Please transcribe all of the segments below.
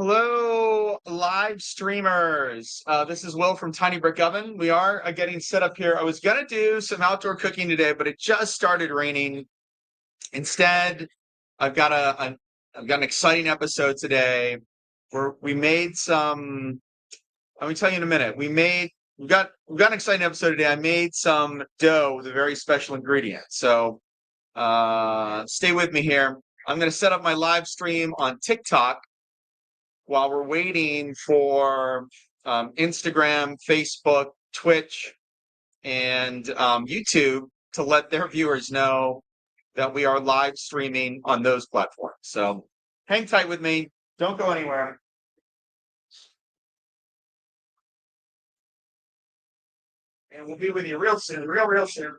Hello, live streamers. This is Will from Tiny Brick Oven. We are getting set up here. I was gonna do some outdoor cooking today, but it just started raining. Instead, I've got I've got an exciting episode today where we made some. Let me tell you in a minute. We've got an exciting episode today. I made some dough with a very special ingredient. So stay with me here. I'm gonna set up my live stream on TikTok while we're waiting for Instagram, Facebook, Twitch, and YouTube to let their viewers know that we are live streaming on those platforms. So hang tight with me. Don't go anywhere. And we'll be with you real soon, real soon.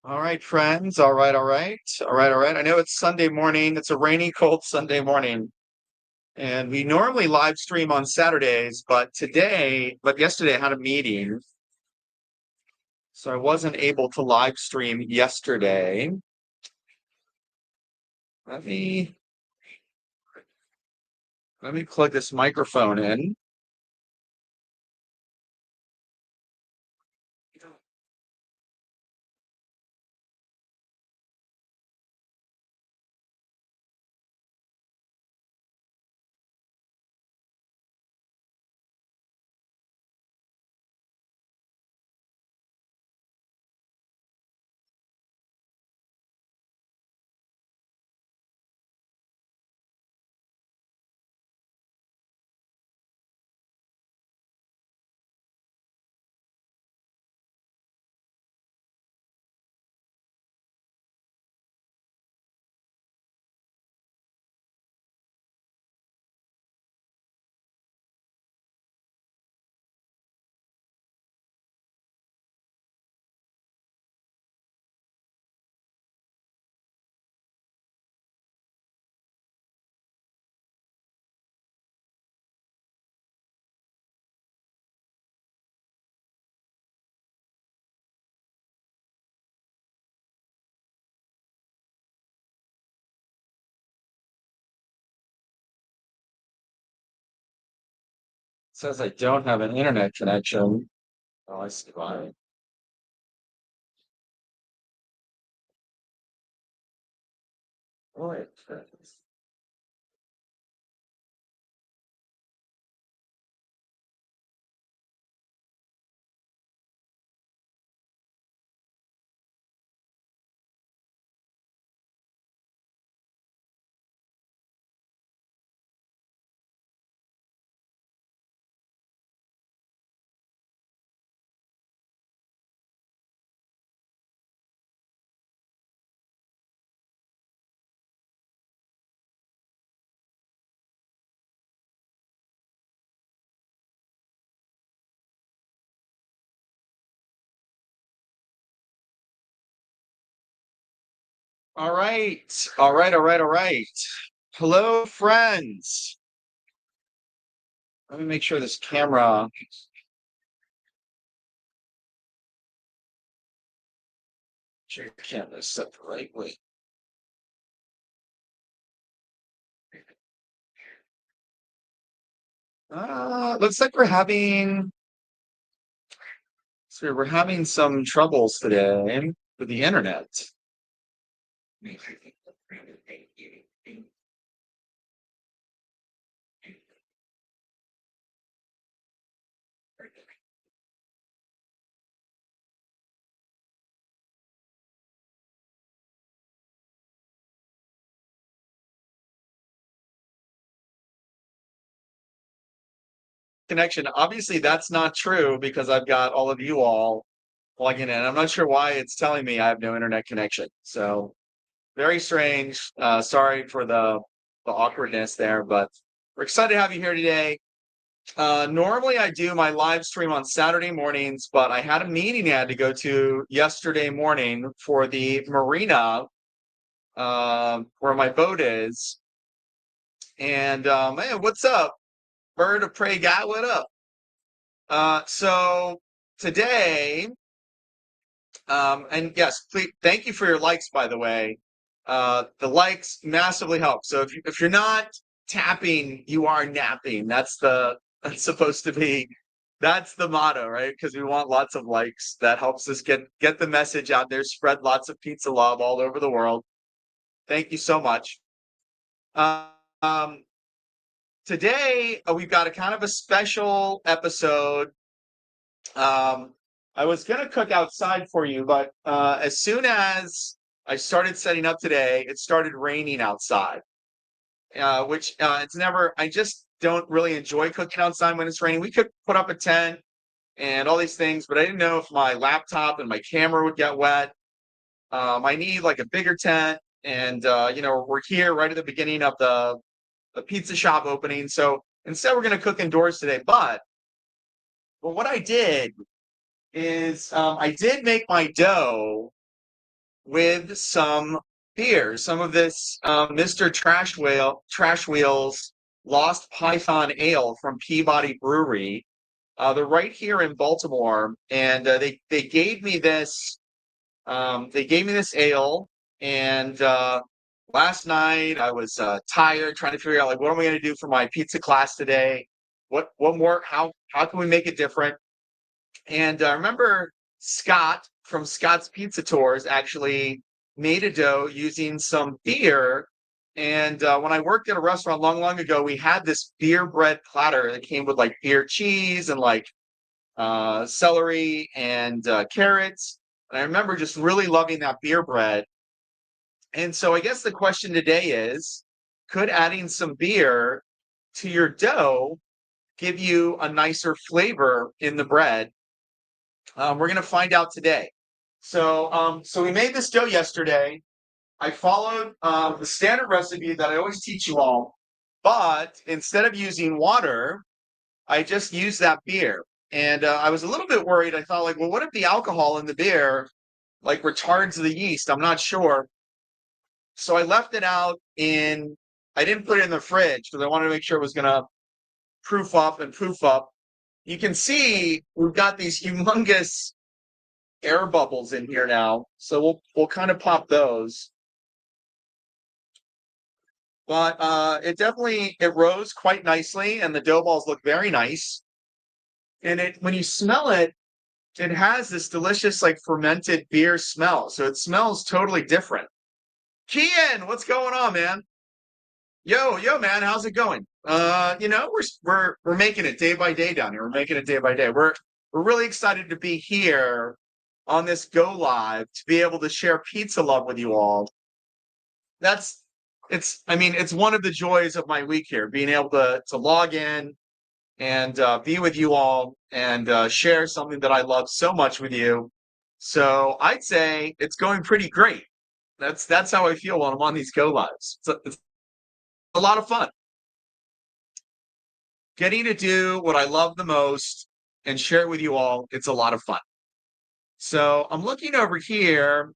All right, friends. All right, all right. All right, all right. I know it's Sunday morning. It's a rainy, cold Sunday morning. And we normally live stream on Saturdays, but yesterday I had a meeting. So I wasn't able to live stream yesterday. Let me plug this microphone in. It says I don't have an internet connection. Oh, I see why. Wait. All right. All right. All right. All right. Hello, friends. Let me make sure this camera's set the right way. Looks like we're having some troubles today with the internet. Connection. Obviously, that's not true because I've got all of you all plugging in. I'm not sure why it's telling me I have no internet connection. So very strange. Sorry for the the awkwardness there, but we're excited to have you here today. Normally I do my live stream on Saturday mornings, but I had a meeting I had to go to yesterday morning for the marina where my boat is. And man, what's up? Bird of prey guy, what up? So today, and yes, please, thank you for your likes, by the way. The likes massively help. So if you're not tapping, you are napping. That's supposed to be that's the motto, right? Because we want lots of likes. That helps us get the message out there, spread lots of pizza love all over the world. Thank you so much. Um, Today we've got a kind of a special episode. I was gonna cook outside for you, but as soon as I started setting up today, it started raining outside. Which it's never. I just don't really enjoy cooking outside when it's raining. We could put up a tent and all these things, but I didn't know if my laptop and my camera would get wet. I need like a bigger tent, and we're here right at the beginning of the pizza shop opening, so instead we're going to cook indoors today. But what I did is I did make my dough with some beer, some of this Mr. Trash Wheels Lost Python Ale from Peabody Brewery. They're right here in Baltimore, and they gave me this. They gave me this ale, and last night I was tired, trying to figure out like what am I going to do for my pizza class today? What more? How can we make it different? And I remember Scott from Scott's Pizza Tours actually made a dough using some beer. And when I worked at a restaurant long ago, we had this beer bread platter that came with like beer cheese and like celery and carrots. And I remember just really loving that beer bread. And so I guess the question today is, could adding some beer to your dough give you a nicer flavor in the bread? We're going to find out today. So we made this dough yesterday. I followed the standard recipe that I always teach you all, but instead of using water, I just used that beer. And I was a little bit worried. I thought, like, well, what if the alcohol in the beer like retards the yeast? I'm not sure. So I left it out I didn't put it in the fridge because I wanted to make sure it was going to proof up and poof up. You can see we've got these humongous air bubbles in here now. So we'll kind of pop those. But it rose quite nicely, and the dough balls look very nice. And when you smell it, it has this delicious like fermented beer smell. So it smells totally different. Kian, what's going on, man? Yo, man, how's it going? We're making it day by day down here. We're making it day by day. We're really excited to be here on this go live to be able to share pizza love with you all. It's one of the joys of my week here, being able to log in and be with you all and share something that I love so much with you. So I'd say it's going pretty great. That's how I feel when I'm on these go lives. It's a lot of fun. Getting to do what I love the most and share it with you all, it's a lot of fun. So I'm looking over here.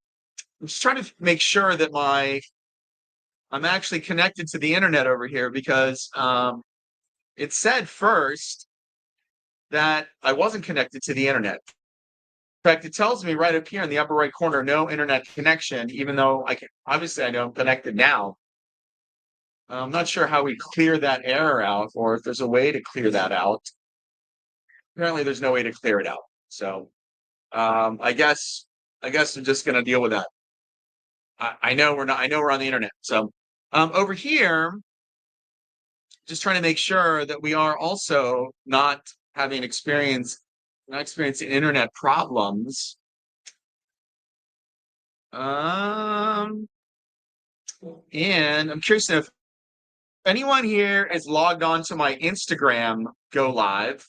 I'm just trying to make sure that I'm actually connected to the internet over here because it said first that I wasn't connected to the internet. In fact, it tells me right up here in the upper right corner, no internet connection, even though obviously I know I'm connected now. I'm not sure how we clear that error out or if there's a way to clear that out. Apparently there's no way to clear it out. So I guess I'm just going to deal with that. I know we're on the internet. So over here, just trying to make sure that we are also not experiencing internet problems. And I'm curious if anyone here is logged on to my Instagram go live.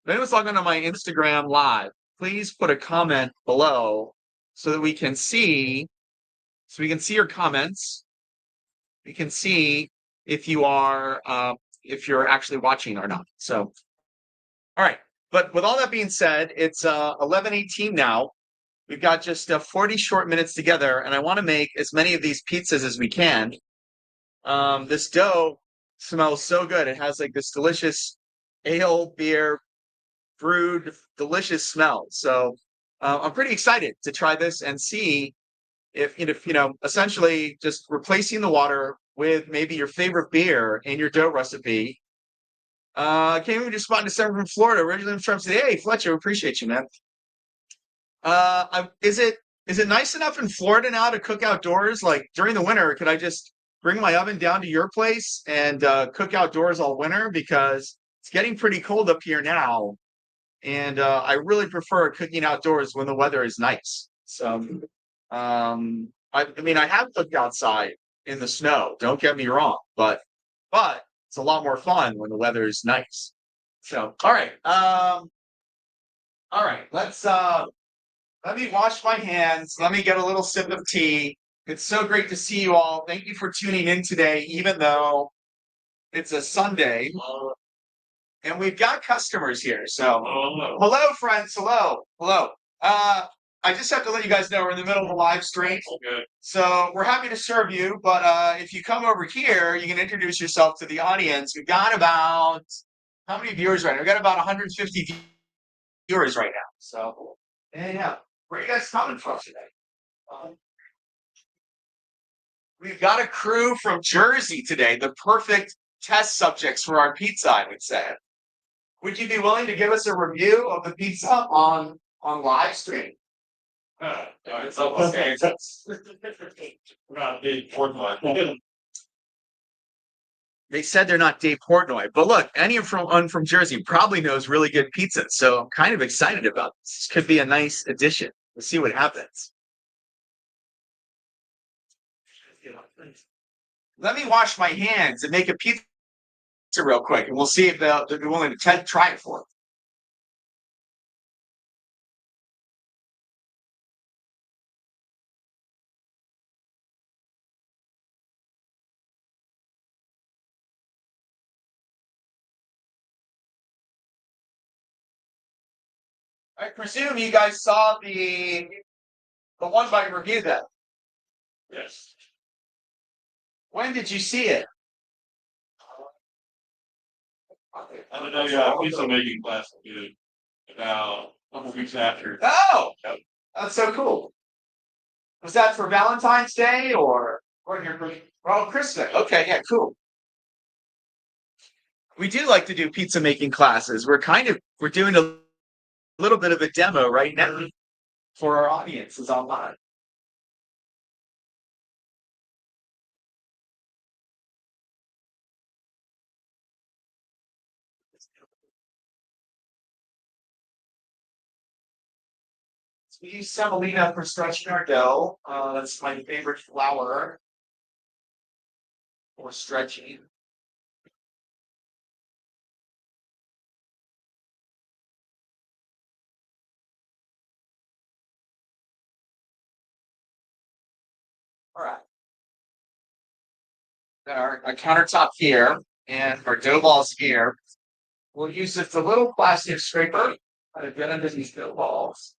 If anyone's logged on to my Instagram live, please put a comment below so that we can see your comments. We can see if you are if you're actually watching or not. So, all right. But with all that being said, it's 11:18 now. We've got just 40 short minutes together, and I want to make as many of these pizzas as we can. This dough smells so good. It has like this delicious ale, beer, brewed, delicious smell. So I'm pretty excited to try this and see if essentially just replacing the water with maybe your favorite beer in your dough recipe. Came even just spot December from Florida. Originally from City. Hey, Fletcher, appreciate you, man. Is it nice enough in Florida now to cook outdoors? Like during the winter, could I just bring my oven down to your place and cook outdoors all winter? Because it's getting pretty cold up here now, and I really prefer cooking outdoors when the weather is nice. So, I mean, I have cooked outside in the snow. Don't get me wrong, but it's a lot more fun when the weather is nice. So, all right, let me wash my hands. Let me get a little sip of tea. It's so great to see you all. Thank you for tuning in today, even though it's a Sunday. And we've got customers here. So, hello, friends. Hello. Hello. I just have to let you guys know we're in the middle of a live stream. Okay. So, we're happy to serve you. But if you come over here, you can introduce yourself to the audience. We've got about, how many viewers right now? We've got about 150 viewers right now. So, yeah. Where are you guys coming from today? We've got a crew from Jersey today, the perfect test subjects for our pizza, I would say. Would you be willing to give us a review of the pizza on live stream? It's almost not Dave Portnoy. They said they're not Dave Portnoy, but look, anyone from Jersey probably knows really good pizza, so I'm kind of excited about this. This could be a nice addition. We'll see what happens. Let me wash my hands and make a pizza real quick, and we'll see if they'll be willing to try it for us. I presume you guys saw the one bite review then. Yes. When did you see it? I don't know. Yeah, pizza making class about a couple weeks after. Oh, yep. That's so cool. Was that for Valentine's Day or your oh Christmas? Okay, yeah, cool. We do like to do pizza making classes. We're doing a little bit of a demo right now for our audiences online. So we use semolina for stretching our dough. That's my favorite flour for stretching. All right. Got our countertop here and our dough balls here. We'll use just a little plastic scraper to get under these dough balls.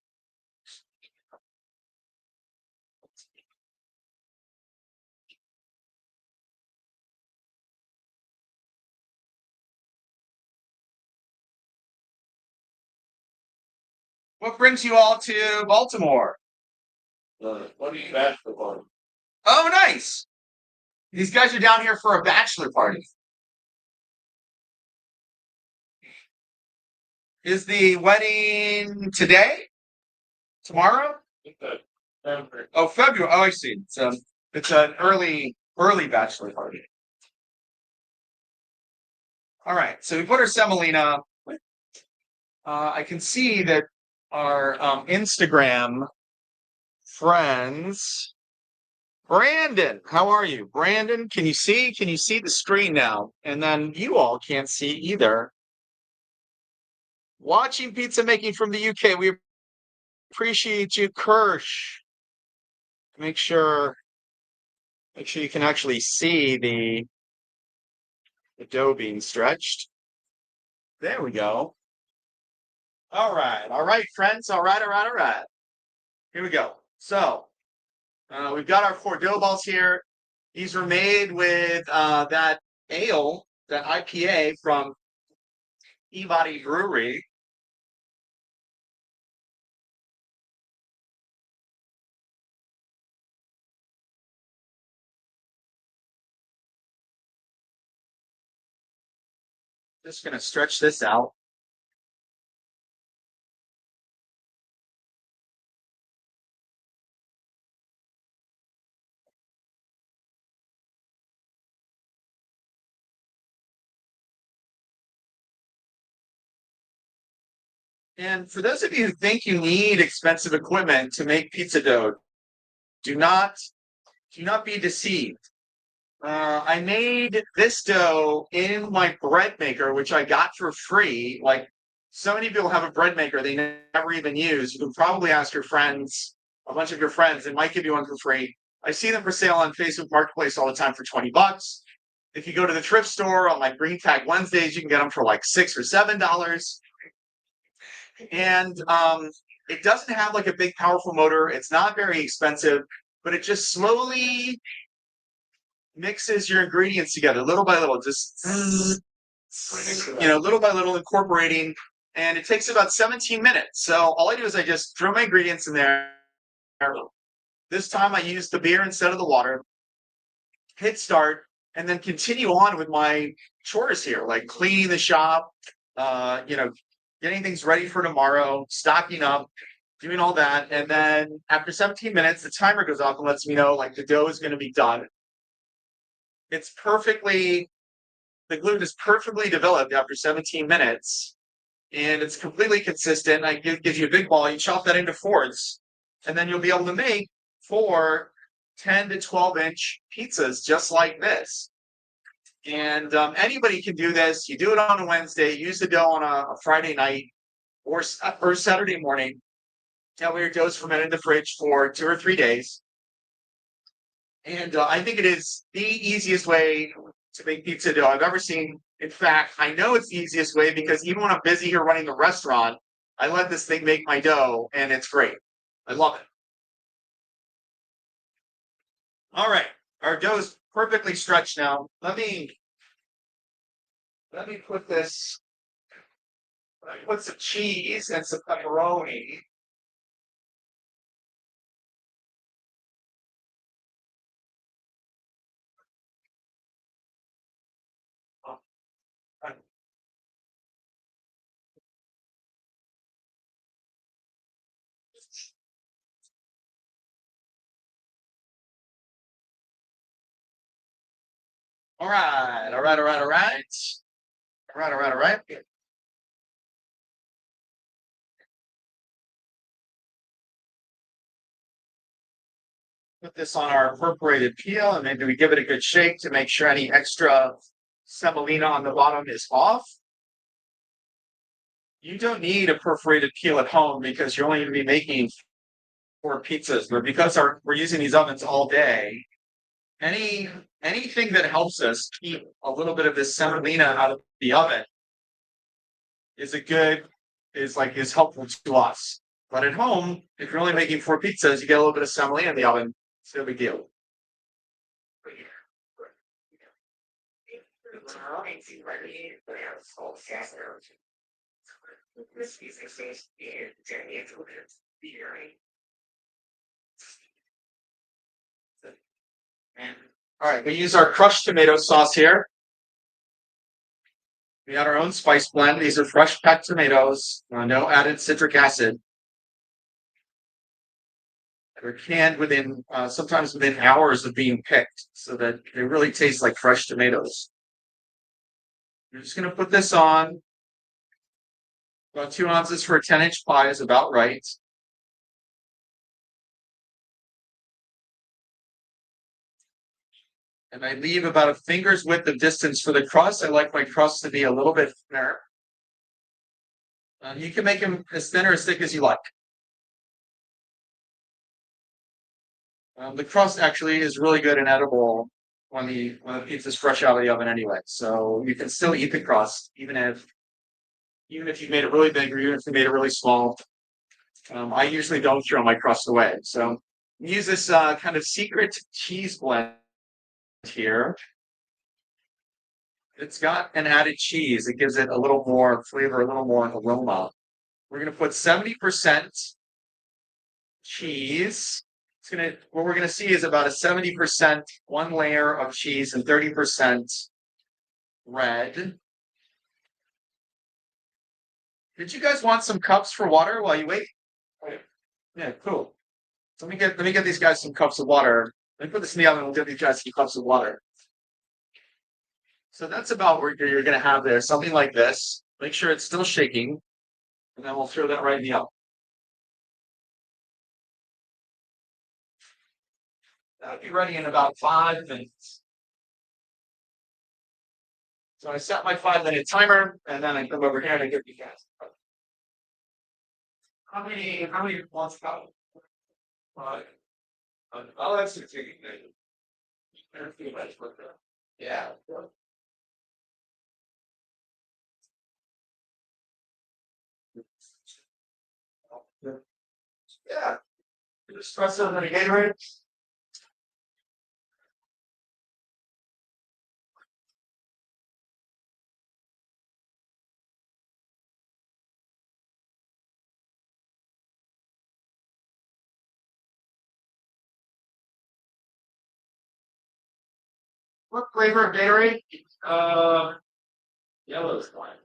What brings you all to Baltimore? What do you basketball? Oh, nice. These guys are down here for a bachelor party. Is the wedding today? Tomorrow? Oh, February. Oh, I see. It's an early bachelor party. All right. So we put our semolina. I can see that our Instagram friends. Brandon, how are you? Brandon, can you see? Can you see the screen now? And then you all can't see either. Watching pizza making from the UK. We appreciate you, Kirsch. Make sure you can actually see the dough being stretched. There we go. All right, friends. All right. Here we go. So we've got our four dough balls here. These were made with that ale, that IPA from Peabody Brewery. Just gonna stretch this out. And for those of you who think you need expensive equipment to make pizza dough, do not do not be deceived. I made this dough in my bread maker, which I got for free. Like so many people have a bread maker they never even use. You can probably ask your friends, a bunch of your friends, they might give you one for free. I see them for sale on Facebook Marketplace all the time for 20 bucks. If you go to the thrift store on like Green Tag Wednesdays, you can get them for like $6 or $7. And it doesn't have like a big powerful motor. It's not very expensive, but it just slowly mixes your ingredients together little by little, just little by little incorporating. And it takes about 17 minutes. So all I do is I just throw my ingredients in there. This time I use the beer instead of the water, hit start, and then continue on with my chores here, like cleaning the shop, getting things ready for tomorrow, stocking up, doing all that. And then after 17 minutes, the timer goes off and lets me know like the dough is going to be done. It's perfectly, the gluten is perfectly developed after 17 minutes, and it's completely consistent. Gives you a big ball. You chop that into fourths, and then you'll be able to make 4 10 to 12-inch pizzas just like this. And anybody can do this. You do it on a Wednesday, use the dough on a Friday night or Saturday morning. That way your dough's fermented in the fridge for 2 or 3 days. And I think it is the easiest way to make pizza dough I've ever seen. In fact, I know it's the easiest way because even when I'm busy here running the restaurant, I let this thing make my dough, and it's great. I love it. All right, our dough is perfectly stretched now. Let me put this. Put some cheese and some pepperoni. All right, all right, all right, all right. All right, all right, all right. Put this on our perforated peel, and maybe we give it a good shake to make sure any extra semolina on the bottom is off. You don't need a perforated peel at home because you're only going to be making 4 pizzas. But because we're using these ovens all day, anything that helps us keep a little bit of this semolina out of the oven is helpful to us. But at home, if you're only making 4 pizzas, you get a little bit of semolina in the oven. It's no big deal. All right, we use our crushed tomato sauce here. We got our own spice blend. These are fresh packed tomatoes, no added citric acid. They're canned sometimes within hours of being picked, so that they really taste like fresh tomatoes. I'm just going to put this on. About 2 ounces for a 10-inch pie is about right. And I leave about a finger's width of distance for the crust. I like my crust to be a little bit thinner. You can make them as thin or as thick as you like. The crust actually is really good and edible when the pizza's fresh out of the oven anyway. So you can still eat the crust, even if you made it really big or even if you made it really small. I usually don't throw my crust away. So use this kind of secret cheese blend here. It's got an added cheese. It gives it a little more flavor, a little more aroma. We're gonna put 70% cheese. What we're gonna see is about a 70% one layer of cheese and 30% red. Did you guys want some cups for water while you wait? Yeah, cool. So let me get these guys some cups of water. Let me put this in the oven. We'll get these guys some cups of water. So that's about where you're gonna have there, something like this. Make sure it's still shaking, and then we'll throw that right in the oven. That'll be ready in about 5 minutes. So I set my 5 minute timer, and then I come over here and I give you guys. How many wants cup? Five. I'll have 16. Yeah. Yeah. Espresso and a Gatorade. What flavor of Gatorade? Uh, Yellow is fine.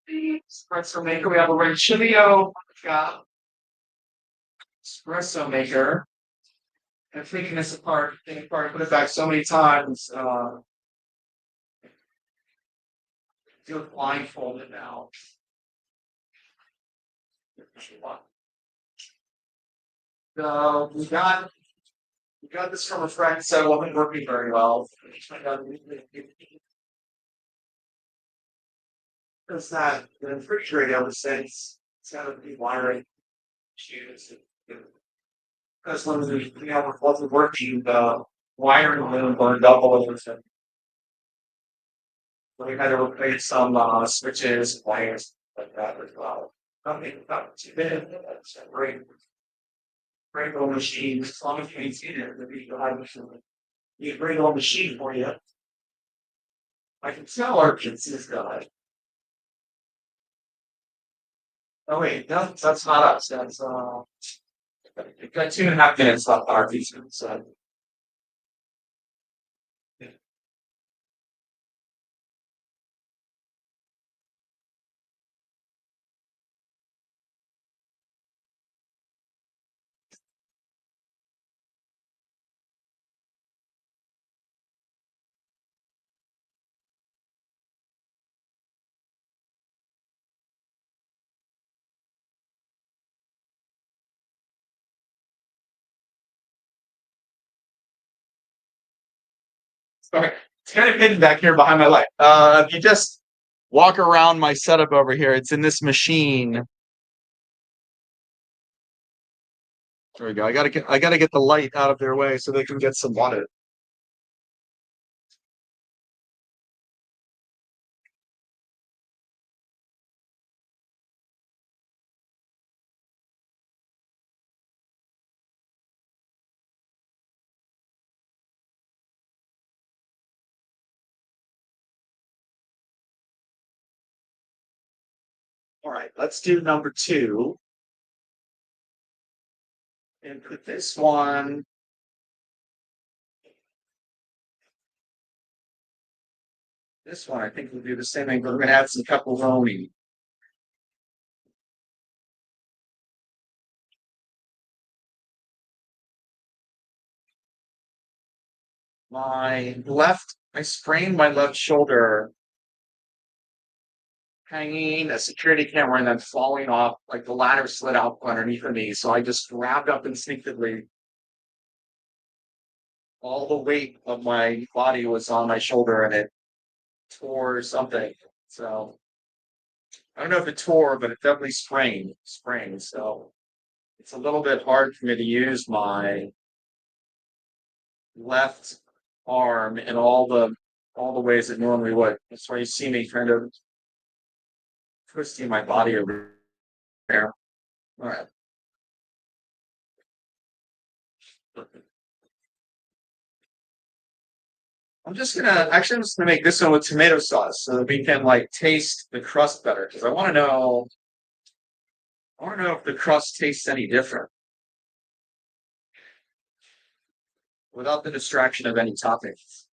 Espresso maker. We have a Rancilio espresso maker. I'm taking this apart, put it back so many times. Do it blindfolded now. We got this from a friend, so it wasn't working very well. Because that the refrigerator ever since it's got to be wiring issues. Because when it wasn't working, the wiring went burned up all over. So we had to replace some switches, wires like that as well. Nothing not too bad. That's a great old machine. As long as you ain't seen it, the video you bring old machine for you. I can tell our kids this guy. Oh wait, no, that's not us. That's we've got 2.5 minutes left on our piece. So sorry, it's kind of hidden back here behind my light. If you just walk around my setup over here, it's in this machine. There we go. I gotta get the light out of their way so they can get some water. All right, let's do number two. And put this one, I think we'll do the same thing, but we're gonna add some pepperoni. I sprained my left shoulder hanging a security camera and then falling off, like the ladder slid out underneath of me. So I just grabbed up instinctively. All the weight of my body was on my shoulder and it tore something. So I don't know if it tore, but it definitely sprained. So it's a little bit hard for me to use my left arm in all the ways it normally would. That's why you see me kind of twisting my body over there. All right. I'm just gonna make this one with tomato sauce so that we can like taste the crust better because I want to know if the crust tastes any different without the distraction of any toppings.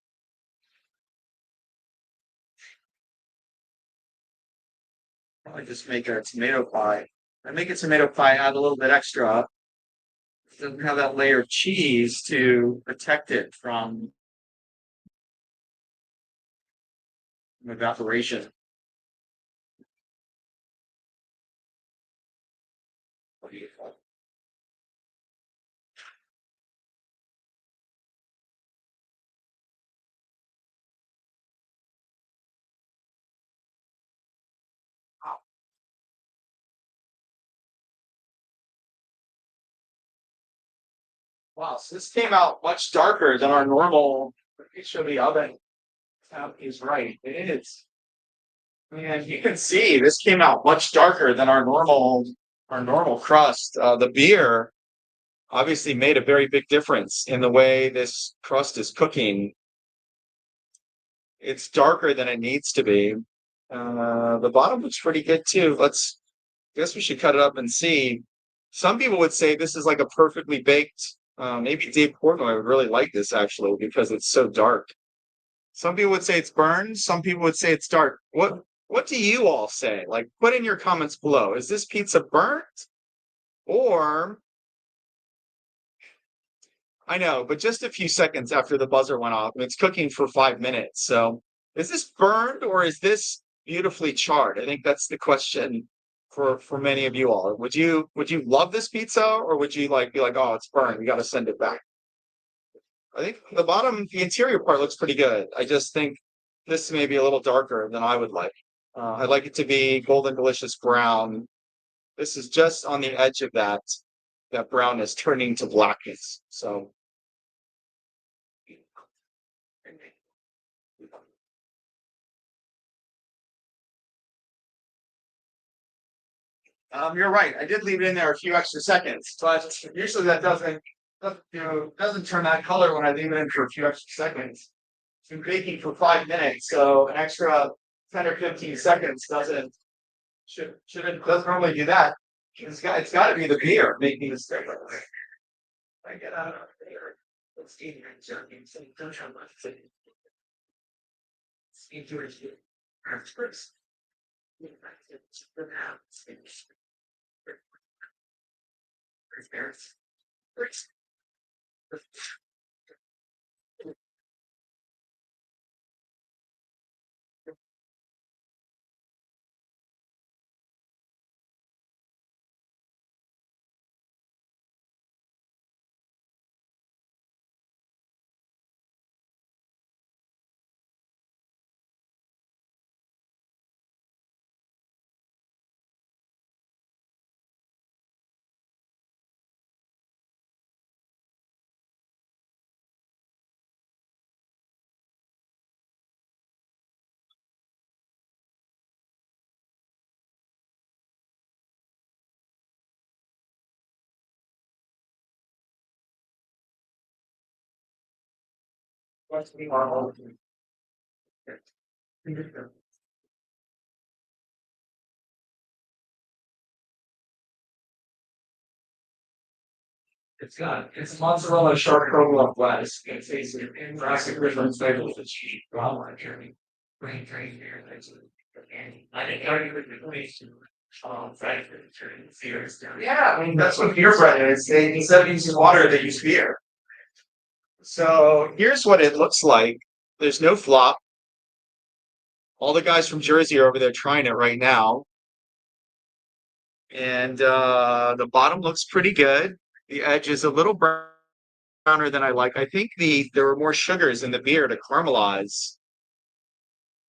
I just make a tomato pie. I make a tomato pie, add a little bit extra. Doesn't have that layer of cheese to protect it from evaporation. Wow, so this came out much darker than our normal picture of the oven. Is right. It is. And you can see this came out much darker than our normal crust. The beer obviously made a very big difference in the way this crust is cooking. It's darker than it needs to be. The bottom looks pretty good too. Guess we should cut it up and see. Some people would say this is like a perfectly baked. Maybe Dave Portnoy would really like this actually because it's so dark. Some people would say it's burned. Some people would say it's dark. What do you all say? Like, put in your comments below. Is this pizza burnt? Or I know, but just a few seconds after the buzzer went off, and it's cooking for 5 minutes. So is this burned or is this beautifully charred? I think that's the question for many of you all. Would you love this pizza or would you like be like, oh, it's burned, we gotta send it back? I think the interior part looks pretty good. I just think this may be a little darker than I would like. I'd like it to be golden delicious brown. This is just on the edge of that brownness turning to blackness. So you're right. I did leave it in there a few extra seconds, but usually that doesn't turn that color when I leave it in for a few extra seconds. It's been baking for 5 minutes, so an extra 10 or 15 seconds doesn't normally do that. It's got to be the beer making this difference. I get out of there. Let's see here. Don't try much. Speed to it. First. What's the normal? It's mozzarella sharp provolone lettuce. It's a drastic difference flavor with the cheese. Well, journey. Brain drain here. I think I would be pleased to yeah, I mean that's what beer bread is. Instead of using water, they use beer. So here's what it looks like. There's no flop. All the guys from Jersey are over there trying it right now. And the bottom looks pretty good. The edge is a little browner than I like. I think there were more sugars in the beer to caramelize.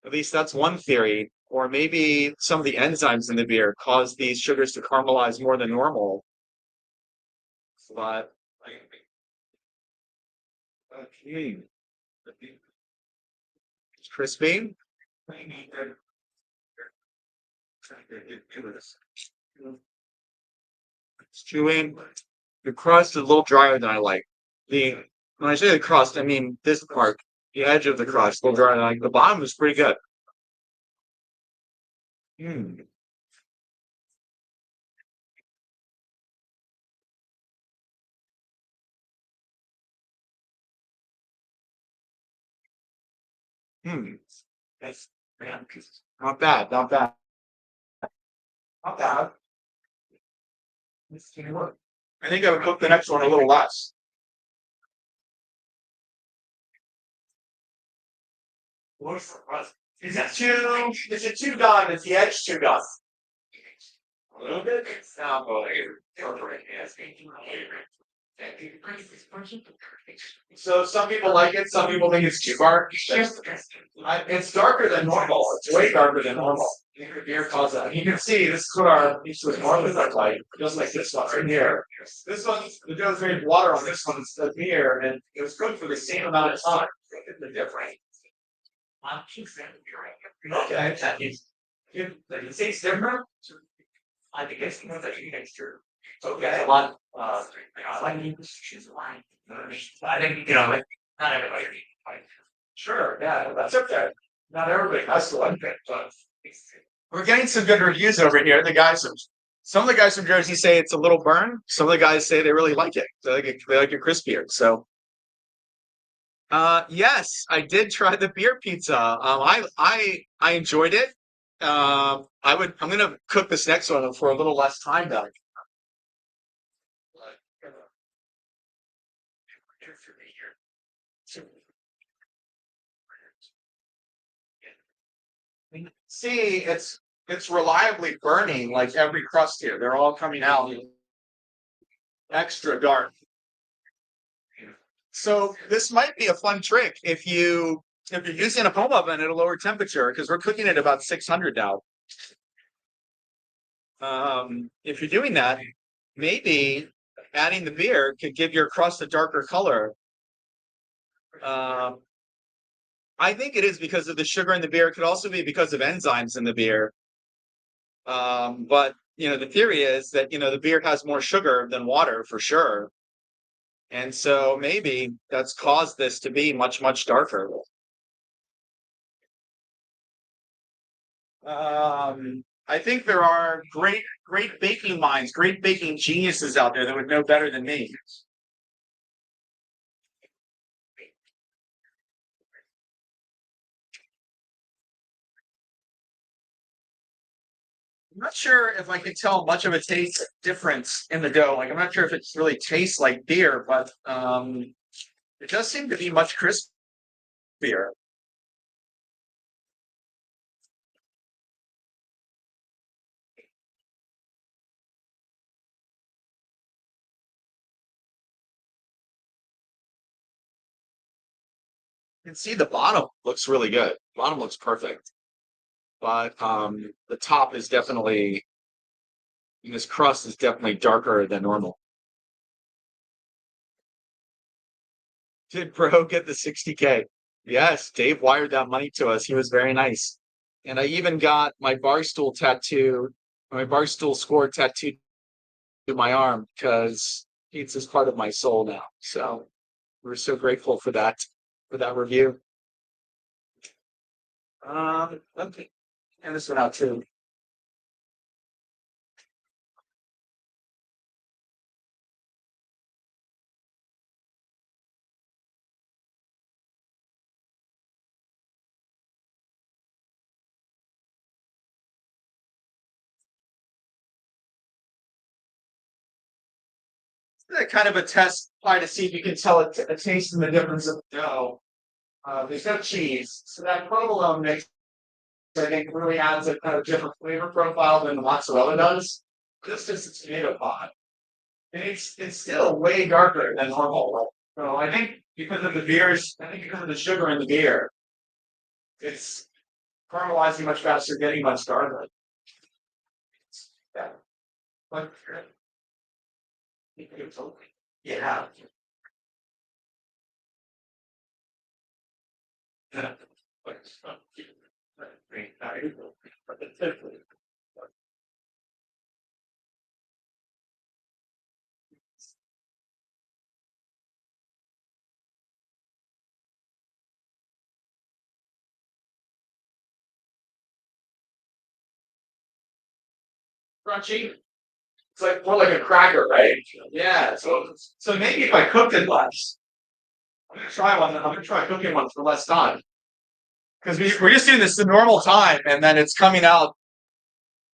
At least that's one theory. Or maybe some of the enzymes in the beer cause these sugars to caramelize more than normal. But okay, it's crispy. It's chewing. The crust is a little drier than I like. The When I say the crust, I mean this part, the edge of the crust, a little drier than I like. The bottom is pretty good. Hmm. Hmm. That's man, not bad, not bad, not bad. I think I would cook the next one a little less. Is it too done? Is the edge too done? A little bit? Now, so some people like it, some people think it's too dark. It's darker than normal. It's way darker than normal. The beer calls that. You can see this is what our used to normally look like, just like this one right here. This one, the dough is made water on this one instead of beer, and it was cooked for the same amount of time. Look at the difference. Okay. It tastes different. I think it's more that you texture. Okay. A lot. I like she's line. I think like not everybody. Sure. Yeah, that's okay. Not everybody has to like that, but we're getting some good reviews over here. Some of the guys from Jersey say it's a little burn. Some of the guys say they really like it. They like it crispier. So, yes, I did try the beer pizza. I enjoyed it. I'm gonna cook this next one for a little less time though. See, it's reliably burning like every crust here. They're all coming out extra dark. So this might be a fun trick if you're using a home oven at a lower temperature because we're cooking at about 600 now. If you're doing that, maybe adding the beer could give your crust a darker color. Um, I think it is because of the sugar in the beer. It could also be because of enzymes in the beer. But the theory is that the beer has more sugar than water for sure, and so maybe that's caused this to be much much darker. I think there are great baking minds, great baking geniuses out there that would know better than me. I'm not sure if I can tell much of a taste difference in the dough. Like I'm not sure if it really tastes like beer, but it does seem to be much crispier. You can see the bottom looks really good. Bottom looks perfect, but the top is definitely this crust is definitely darker than normal. Did bro get the 60K? Yes, Dave wired that money to us. He was very nice. And I even got my barstool score tattooed to my arm because pizza's part of my soul now. So we're so grateful for that review. Okay. And this one out too. kind of a test pie to see if you can tell a taste in the difference of the dough. There's no cheese, so that provolone mix, I think, really adds a kind of different flavor profile than the mozzarella does. This is a tomato pie, and it's still way darker than normal. So I think because of the beers, I think because of the sugar in the beer, it's caramelizing much faster, getting much darker. Yeah, but yeah. Yeah. Crunchy. It's like more like a cracker, right? Yeah. So maybe if I cooked it less, I'm gonna try one. I'm gonna try cooking one for less time because we're just doing this the normal time, and then it's coming out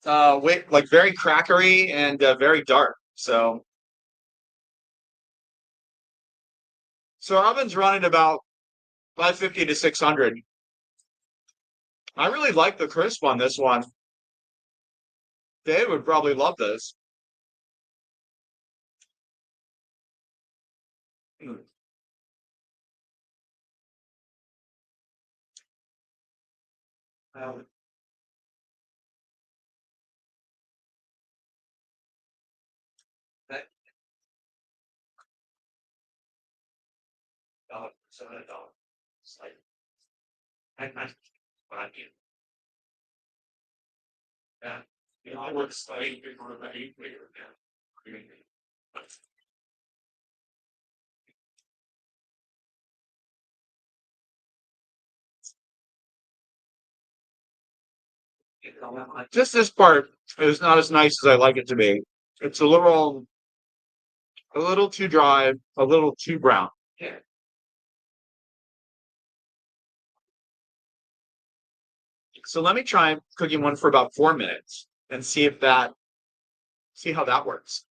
like very crackery and very dark. So oven's running about 550 to 600. I really like the crisp on this one. Dave would probably love this. Mm. Um, that $7. It's like I what I do. Yeah. You know, I would stay before about 8 later now. Just this part is not as nice as I like it to be. It's a little too dry, a little too brown. Yeah. So let me try cooking one for about 4 minutes and see how that works.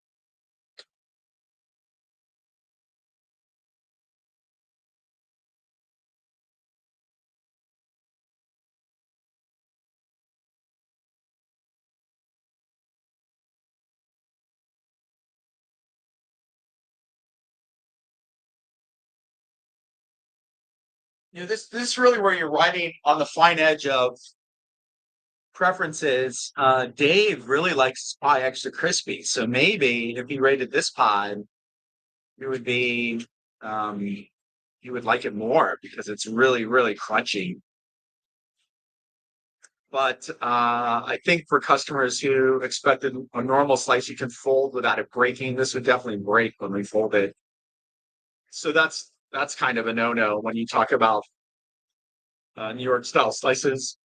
This is really where you're riding on the fine edge of preferences. Dave really likes his pie extra crispy, so maybe if he rated this pie, it would be he would like it more because it's really, really crunchy. But I think for customers who expected a normal slice you can fold without it breaking, this would definitely break when we fold it. So that's kind of a no-no when you talk about New York style slices.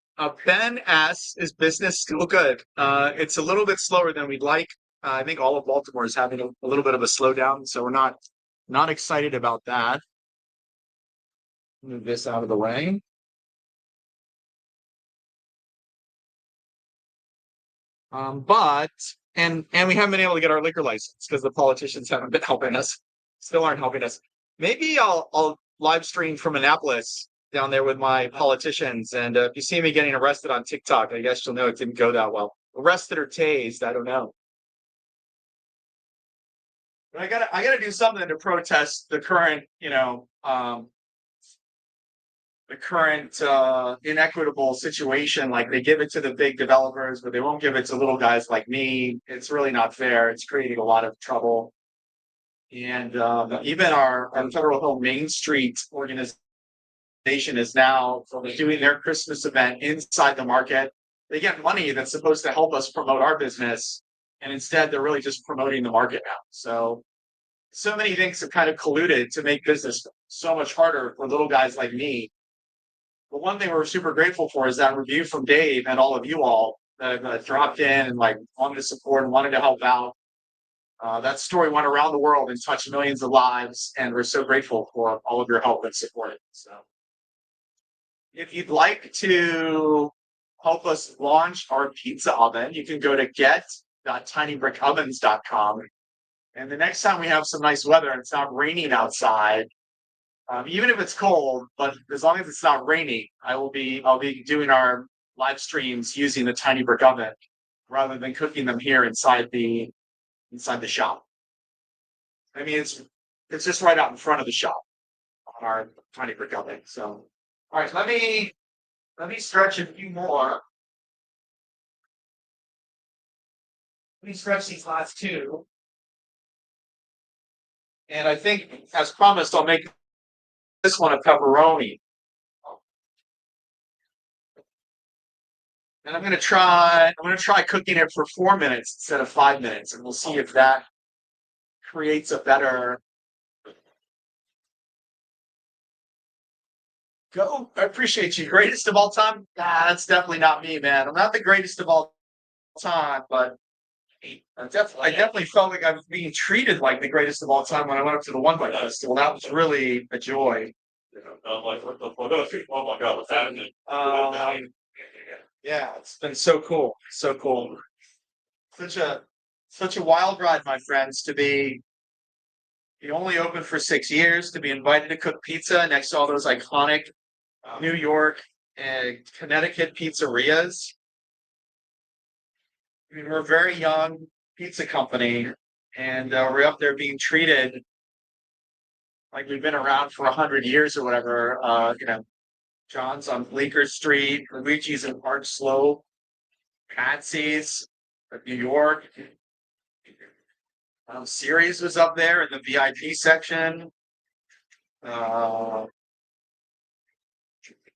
Ben asks, is business still good? It's a little bit slower than we'd like. I think all of Baltimore is having a little bit of a slowdown, so we're not excited about that. Move this out of the way. But and we haven't been able to get our liquor license because the politicians haven't been helping us. Still aren't helping us. Maybe I'll live stream from Annapolis down there with my politicians, and if you see me getting arrested on TikTok, I guess you'll know it didn't go that well. Arrested or tased, I don't know. But I gotta do something to protest the current, the current inequitable situation. Like they give it to the big developers, but they won't give it to little guys like me. It's really not fair. It's creating a lot of trouble. And even our Federal Hill Main Street organization is now doing their Christmas event inside the market. They get money that's supposed to help us promote our business, and instead they're really just promoting the market now. So many things have kind of colluded to make business so much harder for little guys like me. But one thing we're super grateful for is that review from Dave and all of you all that dropped in and like wanted to support and wanted to help out. That story went around the world and touched millions of lives, and we're so grateful for all of your help and support. So, if you'd like to help us launch our pizza oven, you can go to get.tinybrickovens.com And the next time we have some nice weather and it's not raining outside, even if it's cold, but as long as it's not raining, I'll be doing our live streams using the tiny brick oven rather than cooking them here inside the shop. I mean, it's just right out in front of the shop on our tiny brick oven. So, all right, let me stretch a few more. Let me stretch these last two, and I think, as promised, I'll make this one a pepperoni. And I'm gonna try cooking it for 4 minutes instead of 5 minutes, and we'll see if that creates a better go. I appreciate you. Greatest of all time? Nah, that's definitely not me, man. I'm not the greatest of all time, but I definitely felt like I was being treated like the greatest of all time when I went up to the One Bite Festival. That was really a joy. I'm like, what the fuck? Oh my god, what's happening? Yeah, it's been so cool. So cool. Such a such a wild ride, my friends, to be only open for 6 years, to be invited to cook pizza next to all those iconic New York and Connecticut pizzerias. I mean, we're a very young pizza company, and we're up there being treated like we've been around for 100 years or whatever. John's on Bleecker Street, Luigi's in Park Slope, Patsy's of New York. Series was up there in the VIP section. Uh,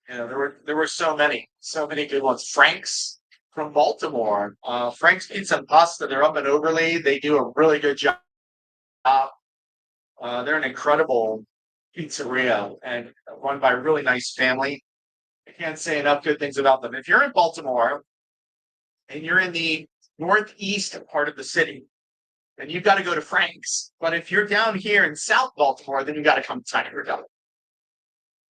there were so many good ones. Frank's from Baltimore. Frank's Pizza and Pasta. They're up at Overly. They do a really good job. They're an incredible pizzeria and run by a really nice family. I can't say enough good things about them. If you're in Baltimore and you're in the northeast part of the city, then you've got to go to Frank's. But if you're down here in South Baltimore, then you got to come to Tiny Rico.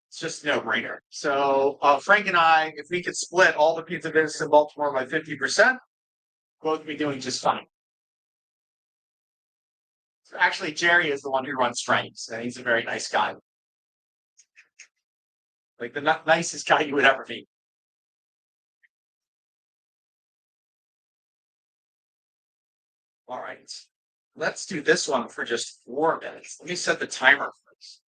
It's just no brainer. So Frank and I, if we could split all the pizza business in Baltimore by 50%, both be doing just fine. So actually, Jerry is the one who runs Frank's, and he's a very nice guy, like the nicest guy you would ever meet. All right, let's do this one for just 4 minutes. Let me set the timer first.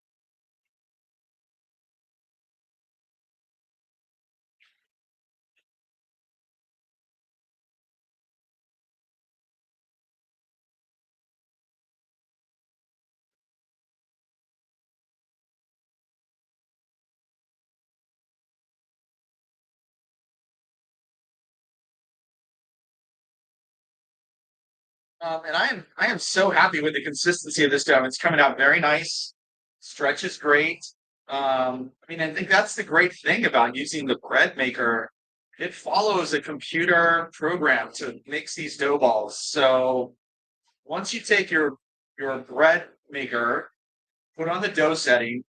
And I am so happy with the consistency of this dough. It's coming out very nice. Stretch is great. I mean, I think that's the great thing about using the bread maker. It follows a computer program to mix these dough balls. So once you take your bread maker, put on the dough setting,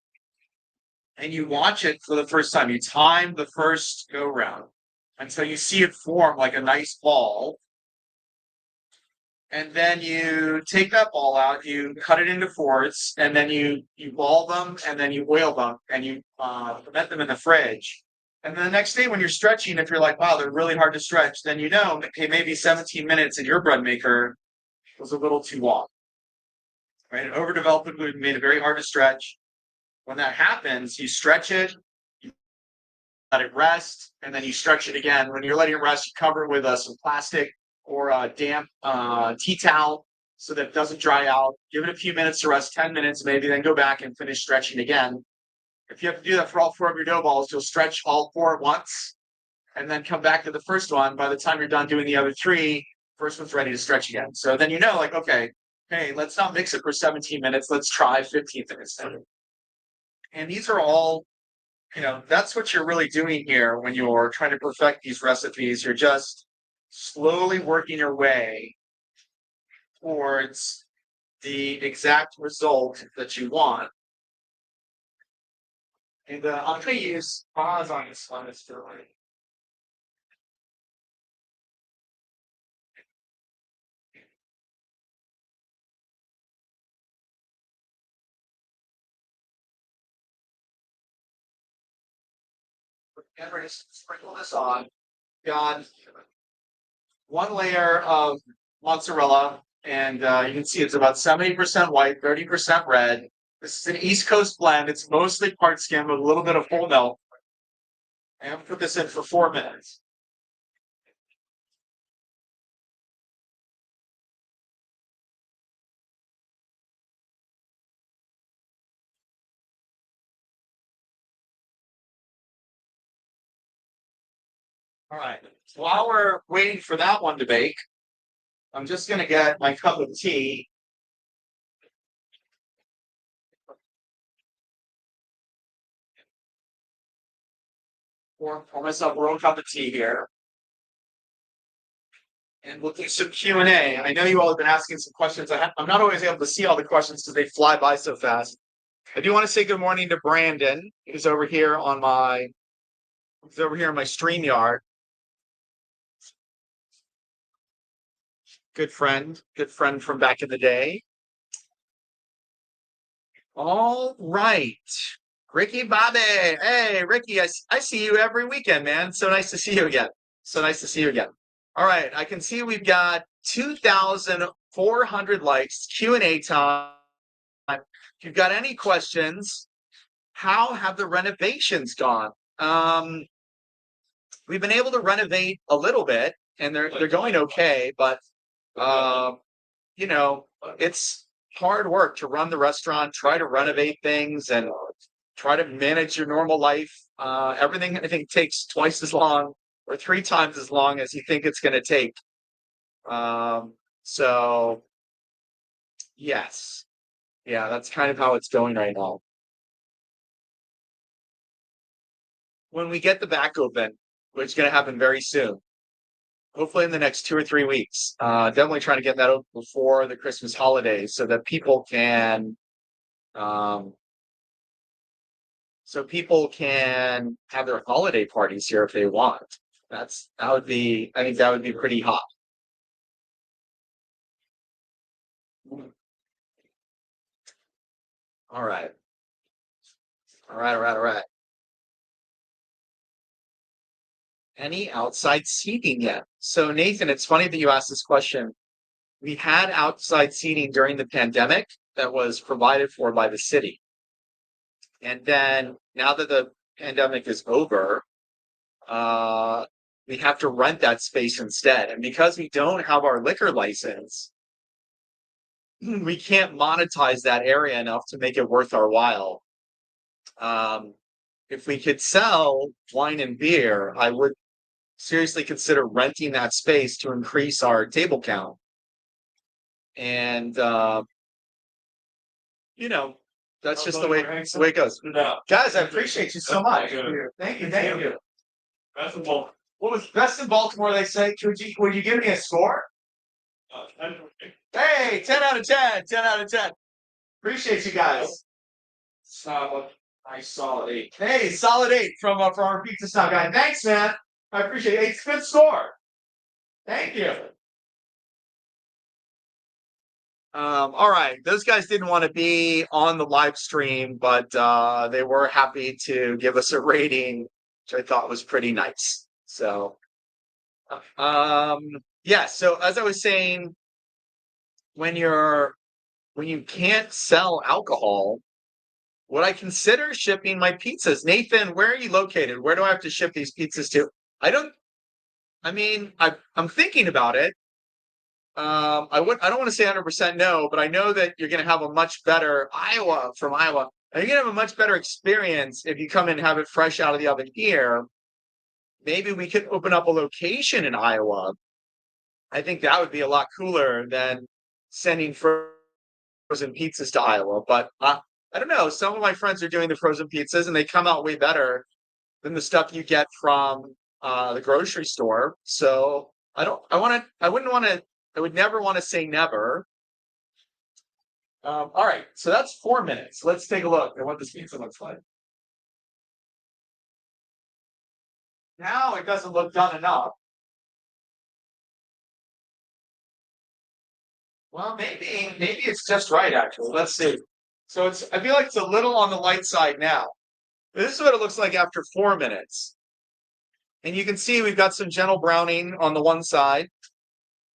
and you watch it for the first time, you time the first go round until you see it form like a nice ball, and then you take that ball out, you cut it into fourths, and then you ball them, and then you oil them, and you ferment them in the fridge. And then the next day, when you're stretching, if you're like, wow, they're really hard to stretch, then you know, okay, maybe 17 minutes in your bread maker was a little too long. Right? An overdeveloped would made it very hard to stretch. When that happens, you stretch it, you let it rest, and then you stretch it again. When you're letting it rest, you cover it with some plastic or a damp tea towel so that it doesn't dry out. Give it a few minutes to rest, 10 minutes maybe, then go back and finish stretching again. If you have to do that for all four of your dough balls, you'll stretch all four at once and then come back to the first one. By the time you're done doing the other three, first one's ready to stretch again. So then you know, like, okay, hey, let's not mix it for 17 minutes. Let's try 15 minutes. And these are all, that's what you're really doing here when you're trying to perfect these recipes. You're just slowly working your way towards the exact result that you want. And I'm going to use pause on this one. It's still like, And we're just sprinkle this on. Got one layer of mozzarella, and you can see it's about 70% white, 30% red. This is an East Coast blend. It's mostly part skim with a little bit of whole milk. And put this in for 4 minutes. All right. While we're waiting for that one to bake, I'm just going to get my cup of tea. Pour myself a little cup of tea here. And we'll do some Q&A. I know you all have been asking some questions. I'm not always able to see all the questions because they fly by so fast. I do want to say good morning to Brandon, who's over here on my StreamYard. Good friend from back in the day. All right. Ricky Bobby. Hey, Ricky, I see you every weekend, man. So nice to see you again. So nice to see you again. All right. I can see we've got 2,400 likes, Q&A time. If you've got any questions, how have the renovations gone? We've been able to renovate a little bit, and they're going okay, but you know, it's hard work to run the restaurant, try to renovate things, and try to manage your normal life. Everything I think takes twice as long or 3 times as long as you think it's going to take. So yes, yeah, that's kind of how it's going right now. When we get the back open, which is going to happen very soon, hopefully in the next 2 or 3 weeks. Definitely trying to get that open before the Christmas holidays so that people can have their holiday parties here if they want. I think that would be pretty hot. All right. All right, all right, all right. Any outside seating yet? So Nathan, it's funny that you asked this question. We had outside seating during the pandemic that was provided for by the city. And then now that the pandemic is over, we have to rent that space instead. And because we don't have our liquor license, we can't monetize that area enough to make it worth our while. If we could sell wine and beer, I would seriously consider renting that space to increase our table count. And that's just the way it goes. Guys, I appreciate you so much. Thank you. Best in Baltimore. What was best in Baltimore? They say. Would you give me a score? 10. Hey, 10 out of 10. 10 out of 10. Appreciate you guys. Solid. Nice solid 8. Hey, solid 8 from our pizza stop guy. Thanks, man. I appreciate it. It's a good score. Thank you. All right. Those guys didn't want to be on the live stream, but they were happy to give us a rating, which I thought was pretty nice. So, yeah. So as I was saying, when you can't sell alcohol, would I consider shipping my pizzas? Nathan, where are you located? Where do I have to ship these pizzas to? I'm thinking about it. I don't want to say 100% no, but I know that you're going to have a much better from Iowa. You're going to have a much better experience if you come and have it fresh out of the oven here. Maybe we could open up a location in Iowa. I think that would be a lot cooler than sending frozen pizzas to Iowa. But I don't know. Some of my friends are doing the frozen pizzas, and they come out way better than the stuff you get from the grocery store. So I would never want to say never. All right, so that's 4 minutes. Let's take a look at what this pizza looks like. Now it doesn't look done enough. Well, maybe it's just right, actually. Let's see. So I feel like it's a little on the light side now. This is what it looks like after 4 minutes. And you can see we've got some gentle browning on the one side.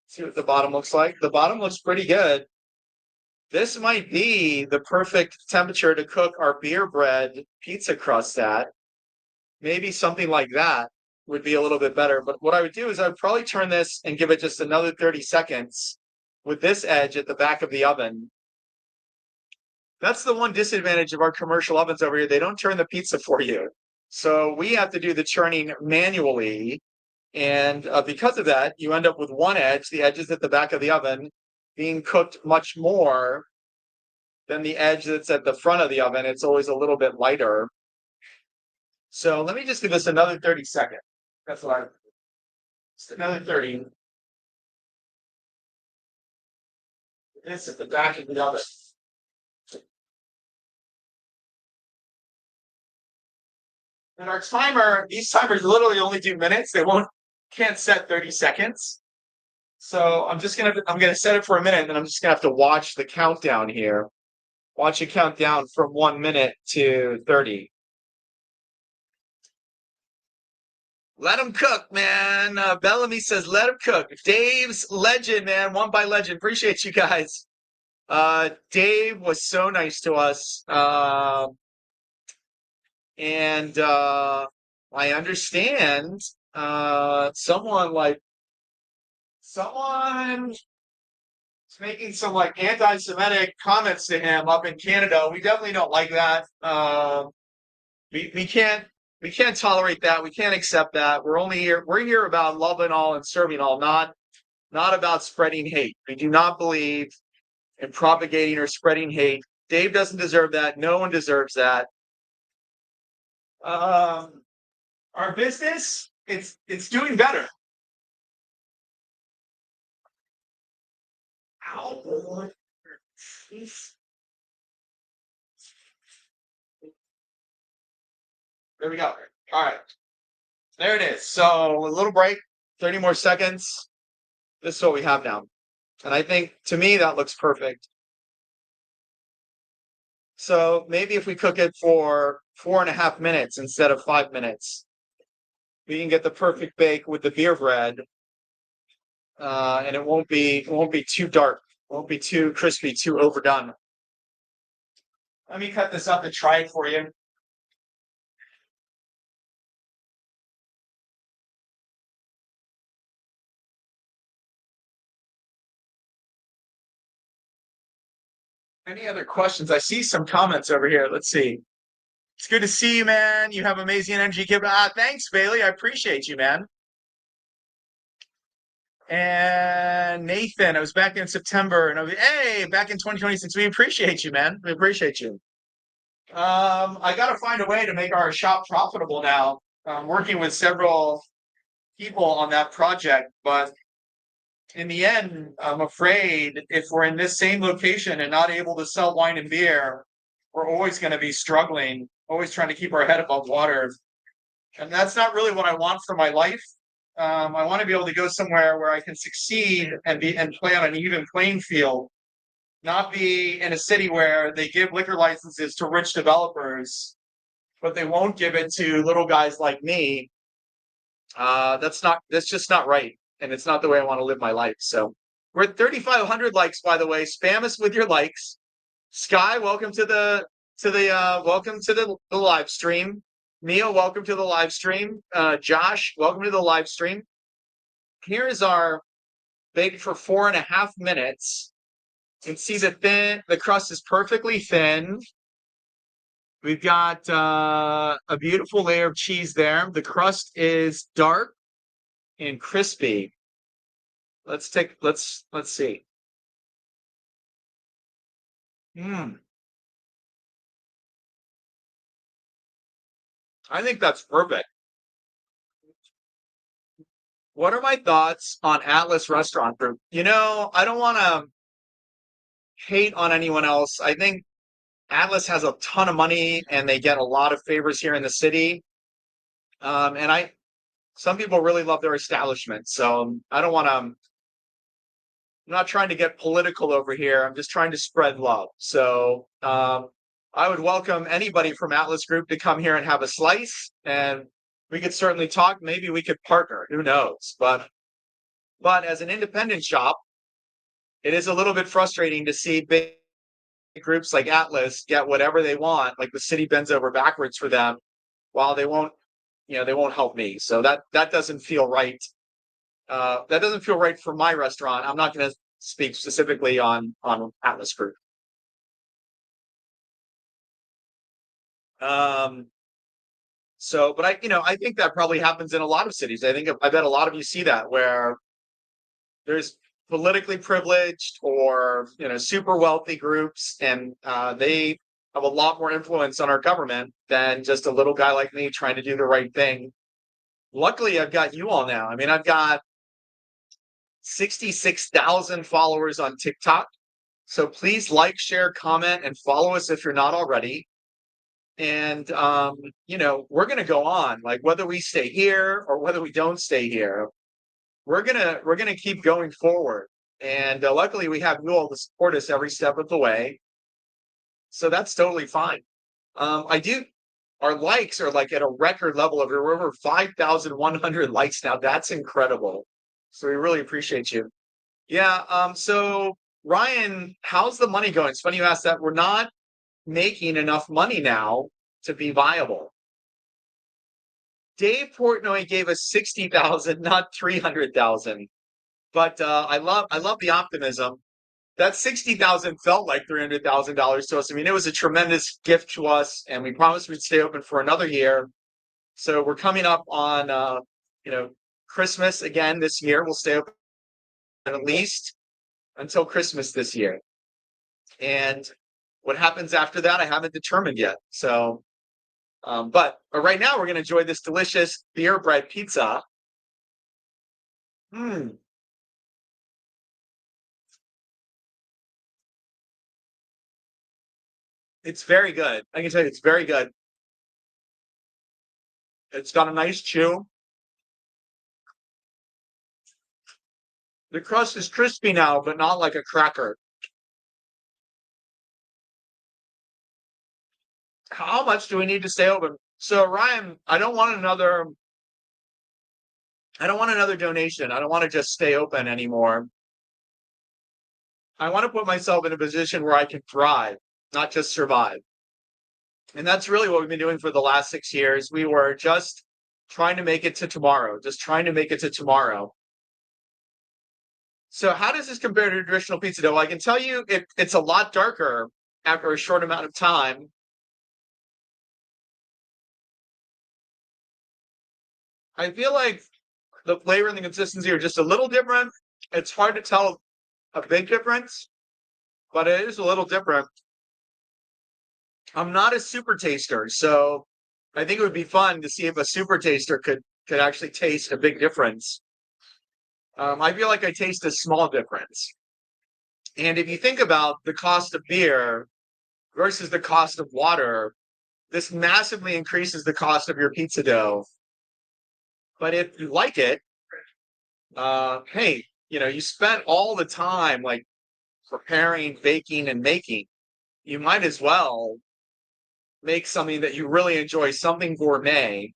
See what the bottom looks like. The bottom looks pretty good. This might be the perfect temperature to cook our beer bread pizza crust at. Maybe something like that would be a little bit better. But what I would do is I would probably turn this and give it just another 30 seconds with this edge at the back of the oven. That's the one disadvantage of our commercial ovens over here. They don't turn the pizza for you. So we have to do the churning manually. And because of that, you end up with one edge, the edges at the back of the oven, being cooked much more than the edge that's at the front of the oven. It's always a little bit lighter. So let me just give this another 30 seconds. That's what I, just another 30. This at the back of the oven. And our timer, these timers literally only do minutes. They can't set 30 seconds. So I'm gonna set it for a minute, and then I'm just gonna have to watch the countdown here. Watch it count down from 1 minute to 30. Let him cook, man. Bellamy says, let him cook. Dave's legend, man. One by legend. Appreciate you guys. Dave was so nice to us. And I understand someone's making some like anti-Semitic comments to him up in Canada. We definitely don't like that. We can't tolerate that. We can't accept that. We're here about loving all and serving all, not about spreading hate. We do not believe in propagating or spreading hate. Dave doesn't deserve that. No one deserves that. Our business, it's doing better. Ow. There we go. All right. There it is. So a little break, 30 more seconds. This is what we have now. And I think, to me, that looks perfect. So maybe if we cook it for 4.5 minutes instead of 5 minutes, we can get the perfect bake with the beer bread. And it won't be too dark. Won't be too crispy, too overdone. Let me cut this up and try it for you. Any other questions? I see some comments over here. Let's see. It's good to see you, man. You have amazing energy. Thanks, Bailey. I appreciate you, man. And Nathan, I was back in September, and hey, back in 2026. We appreciate you, man. We appreciate you. I got to find a way to make our shop profitable now. I'm working with several people on that project, but in the end, I'm afraid if we're in this same location and not able to sell wine and beer, we're always going to be struggling, always trying to keep our head above water. And that's not really what I want for my life. I want to be able to go somewhere where I can succeed and play on an even playing field, not be in a city where they give liquor licenses to rich developers, but they won't give it to little guys like me. That's just not right. And it's not the way I want to live my life. So we're at 3,500 likes, by the way. Spam us with your likes. Sky, welcome to the live stream. Neil, welcome to the live stream. Josh, welcome to the live stream. Here is our bake for 4.5 minutes. You can see the crust is perfectly thin. We've got a beautiful layer of cheese there. The crust is dark and crispy. Let's see. I think that's perfect. What are my thoughts on Atlas Restaurant Group? I don't want to hate on anyone else. I think Atlas has a ton of money and they get a lot of favors here in the city. Some people really love their establishment. So I'm not trying to get political over here. I'm just trying to spread love. So I would welcome anybody from Atlas Group to come here and have a slice. And we could certainly talk. Maybe we could partner. Who knows? But as an independent shop, it is a little bit frustrating to see big groups like Atlas get whatever they want, like the city bends over backwards for them, while they won't help me. So that doesn't feel right. That doesn't feel right for my restaurant. I'm not going to speak specifically on Atlas Group. Um, but I think that probably happens in a lot of cities. I bet a lot of you see that where there's politically privileged or super wealthy groups, and they have a lot more influence on our government than just a little guy like me trying to do the right thing. Luckily, I've got you all now. I mean, I've got 66,000 followers on TikTok. So please like, share, comment, and follow us if you're not already. And we're gonna go on, like whether we stay here or whether we don't stay here, we're gonna keep going forward. And luckily, we have you all to support us every step of the way. So that's totally fine. I do. Our likes are like at a record level of we're over 5,100 likes now. That's incredible. So we really appreciate you. Yeah. So Ryan, how's the money going? It's funny you asked that. We're not making enough money now to be viable. Dave Portnoy gave us 60,000, not 300,000. But I love the optimism. That 60,000 felt like $300,000 to us. I mean, it was a tremendous gift to us, and we promised we'd stay open for another year. So we're coming up on Christmas again this year. We'll stay open at least until Christmas this year. And what happens after that, I haven't determined yet. So, but right now we're going to enjoy this delicious beer bread pizza. Hmm. It's very good. I can tell you, it's very good. It's got a nice chew. The crust is crispy now, but not like a cracker. How much do we need to stay open? So Ryan, I don't want another donation. I don't want to just stay open anymore. I want to put myself in a position where I can thrive, not just survive. And that's really what we've been doing for the last 6 years. We were just trying to make it to tomorrow, just trying to make it to tomorrow. So how does this compare to traditional pizza dough? Well, I can tell you it's a lot darker after a short amount of time. I feel like the flavor and the consistency are just a little different. It's hard to tell a big difference, but it is a little different. I'm not a super taster, so I think it would be fun to see if a super taster could actually taste a big difference. I feel like I taste a small difference. And if you think about the cost of beer versus the cost of water, this massively increases the cost of your pizza dough. But if you like it, hey, you spent all the time like preparing, baking, and making. You might as well make something that you really enjoy, something gourmet.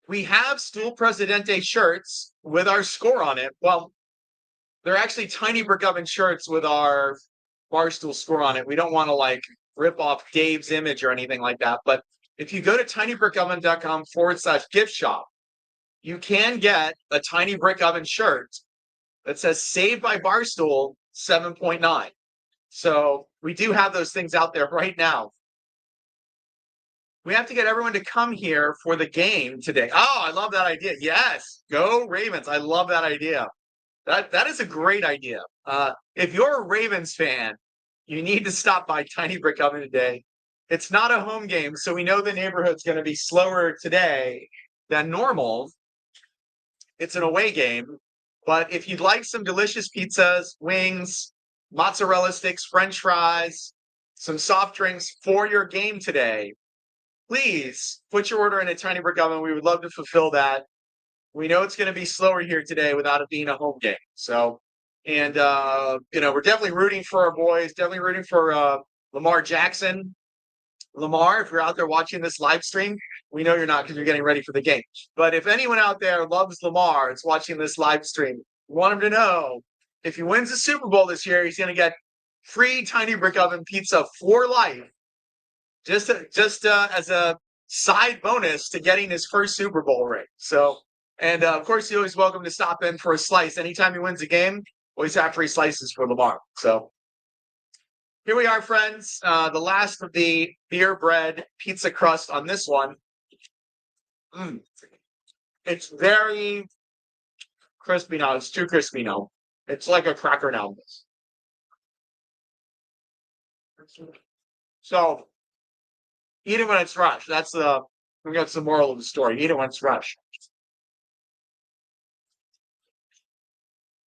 We have Stool Presidente shirts with our score on it. Well, they're actually Tiny Brick Oven shirts with our Barstool score on it. We don't want to like rip off Dave's image or anything like that. But if you go to tinybrickoven.com/gift shop, you can get a Tiny Brick Oven shirt that says Saved by Barstool 7.9. So we do have those things out there right now. We have to get everyone to come here for the game today. Oh, I love that idea. Yes, go Ravens. I love that idea. That is a great idea. If you're a Ravens fan, you need to stop by Tiny Brick Oven today. It's not a home game, so we know the neighborhood's going to be slower today than normal. It's an away game. But if you'd like some delicious pizzas, wings, mozzarella sticks, French fries, some soft drinks for your game today, please put your order in a Tiny Brick Oven. We would love to fulfill that. We know it's going to be slower here today without it being a home game. So, and we're definitely rooting for our boys. Definitely rooting for Lamar Jackson. Lamar, if you're out there watching this live stream, we know you're not because you're getting ready for the game. But if anyone out there loves Lamar, it's watching this live stream, want him to know if he wins the Super Bowl this year, he's going to get free Tiny Brick Oven pizza for life, just as a side bonus to getting his first Super Bowl ring. So, and of course, he's always welcome to stop in for a slice. Anytime he wins a game, always have free slices for Lamar. So here we are, friends. The last of the beer bread pizza crust on this one. It's very crispy now. It's too crispy now. It's like a cracker now. So eat it when it's fresh. That's the moral of the story. Eat it when it's fresh.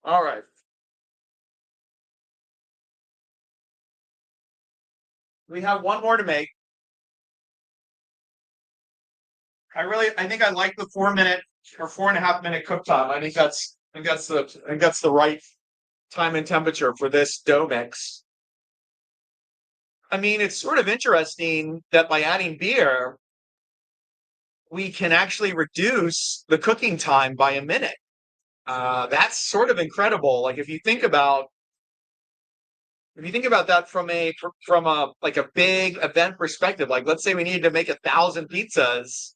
All right. We have one more to make. I think I like the 4 minute or 4.5 minute cook time. I think that's the right time and temperature for this dough mix. I mean, it's sort of interesting that by adding beer, we can actually reduce the cooking time by a minute. That's sort of incredible. Like if you think about that from a like a big event perspective, like let's say we needed to make 1,000 pizzas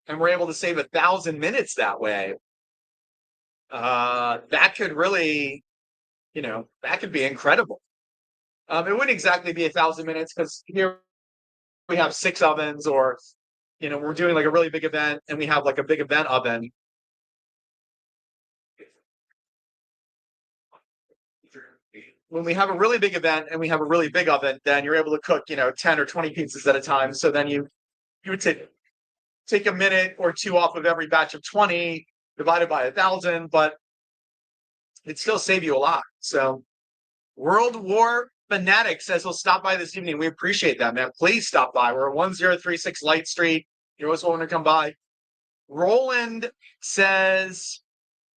and we're able to save 1,000 minutes that way. That could really, that could be incredible. It wouldn't exactly be 1,000 minutes because here we have 6 ovens, or we're doing like a really big event and we have like a big event oven. When we have a really big event and we have a really big oven, then you're able to cook, 10 or 20 pizzas at a time. So then you would take a minute or two off of every batch of 20 divided by 1,000, but it'd still save you a lot. So World War Fanatic says he'll stop by this evening. We appreciate that, man. Please stop by. We're at 1036 Light Street. You're always welcome to come by. Roland says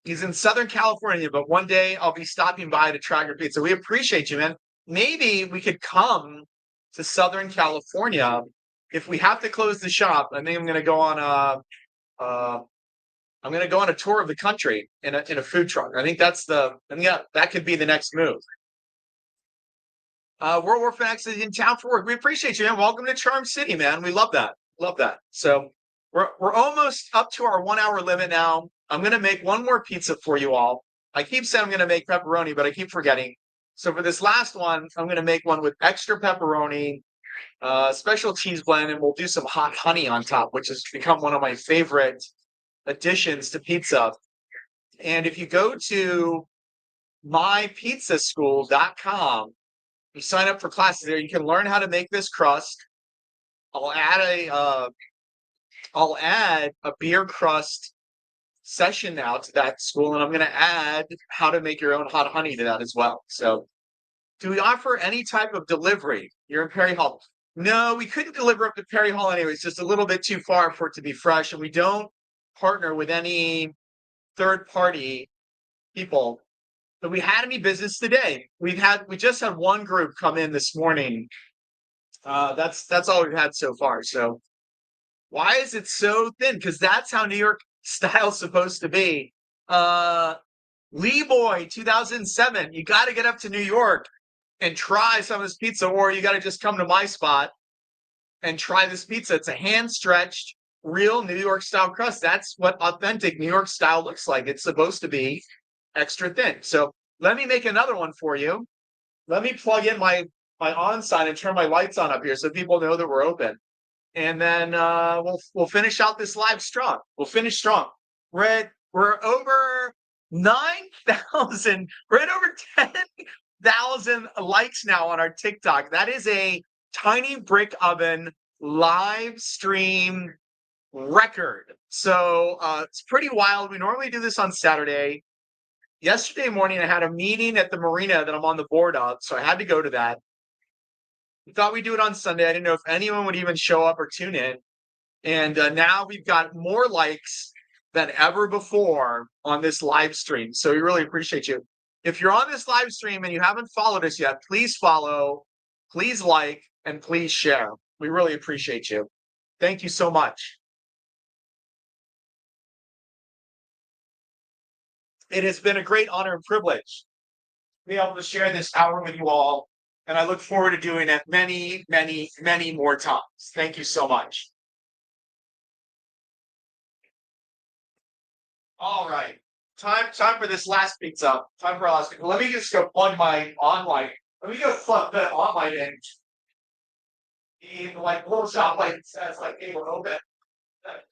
he's in Southern California, but one day I'll be stopping by to try your pizza. We appreciate you, man. Maybe we could come to Southern California if we have to close the shop. I think I'm going to go on a tour of the country in a food truck. I think that could be the next move. World War Facts is in town for work. We appreciate you, man. Welcome to Charm City, man. We love that. Love that. So we're almost up to our 1 hour limit now. I'm going to make one more pizza for you all. I keep saying I'm going to make pepperoni, but I keep forgetting. So for this last one, I'm going to make one with extra pepperoni, special cheese blend, and we'll do some hot honey on top, which has become one of my favorite additions to pizza. And if you go to mypizzaschool.com, you sign up for classes there, you can learn how to make this crust. I'll add a beer crust session now to that school, and I'm going to add how to make your own hot honey to that as well. So do we offer any type of delivery? You're in Perry Hall. No, we couldn't deliver up to Perry Hall anyway. It's just a little bit too far for it to be fresh, and we don't partner with any third-party people. But we had any business today. We just had one group come in this morning. That's all we've had so far. So why is it so thin? Because that's how New York style's supposed to be. Lee Boy 2007. You got to get up to New York and try some of this pizza, or you got to just come to my spot and try this pizza. It's a hand-stretched, real New York style crust. That's what authentic New York style looks like. It's supposed to be extra thin. So let me make another one for you. Let me plug in my on sign and turn my lights on up here so people know that we're open. And then we'll finish out this live strong. We'll finish strong. We're over 9,000. We're at over 10,000 likes now on our TikTok. That is a Tiny Brick Oven live stream record. So it's pretty wild. We normally do this on Saturday. Yesterday morning, I had a meeting at the marina that I'm on the board of, so I had to go to that. We thought we'd do it on Sunday. I didn't know if anyone would even show up or tune in. And now we've got more likes than ever before on this live stream. So we really appreciate you. If you're on this live stream and you haven't followed us yet, please follow, please like, and please share. We really appreciate you. Thank you so much. It has been a great honor and privilege to be able to share this hour with you all, and I look forward to doing it many, many, many more times. Thank you so much. All right. Time for this last pizza. Time for our last pizza. Let me just go plug my online. Let me go plug the online in like little shop like it says like hey we're open.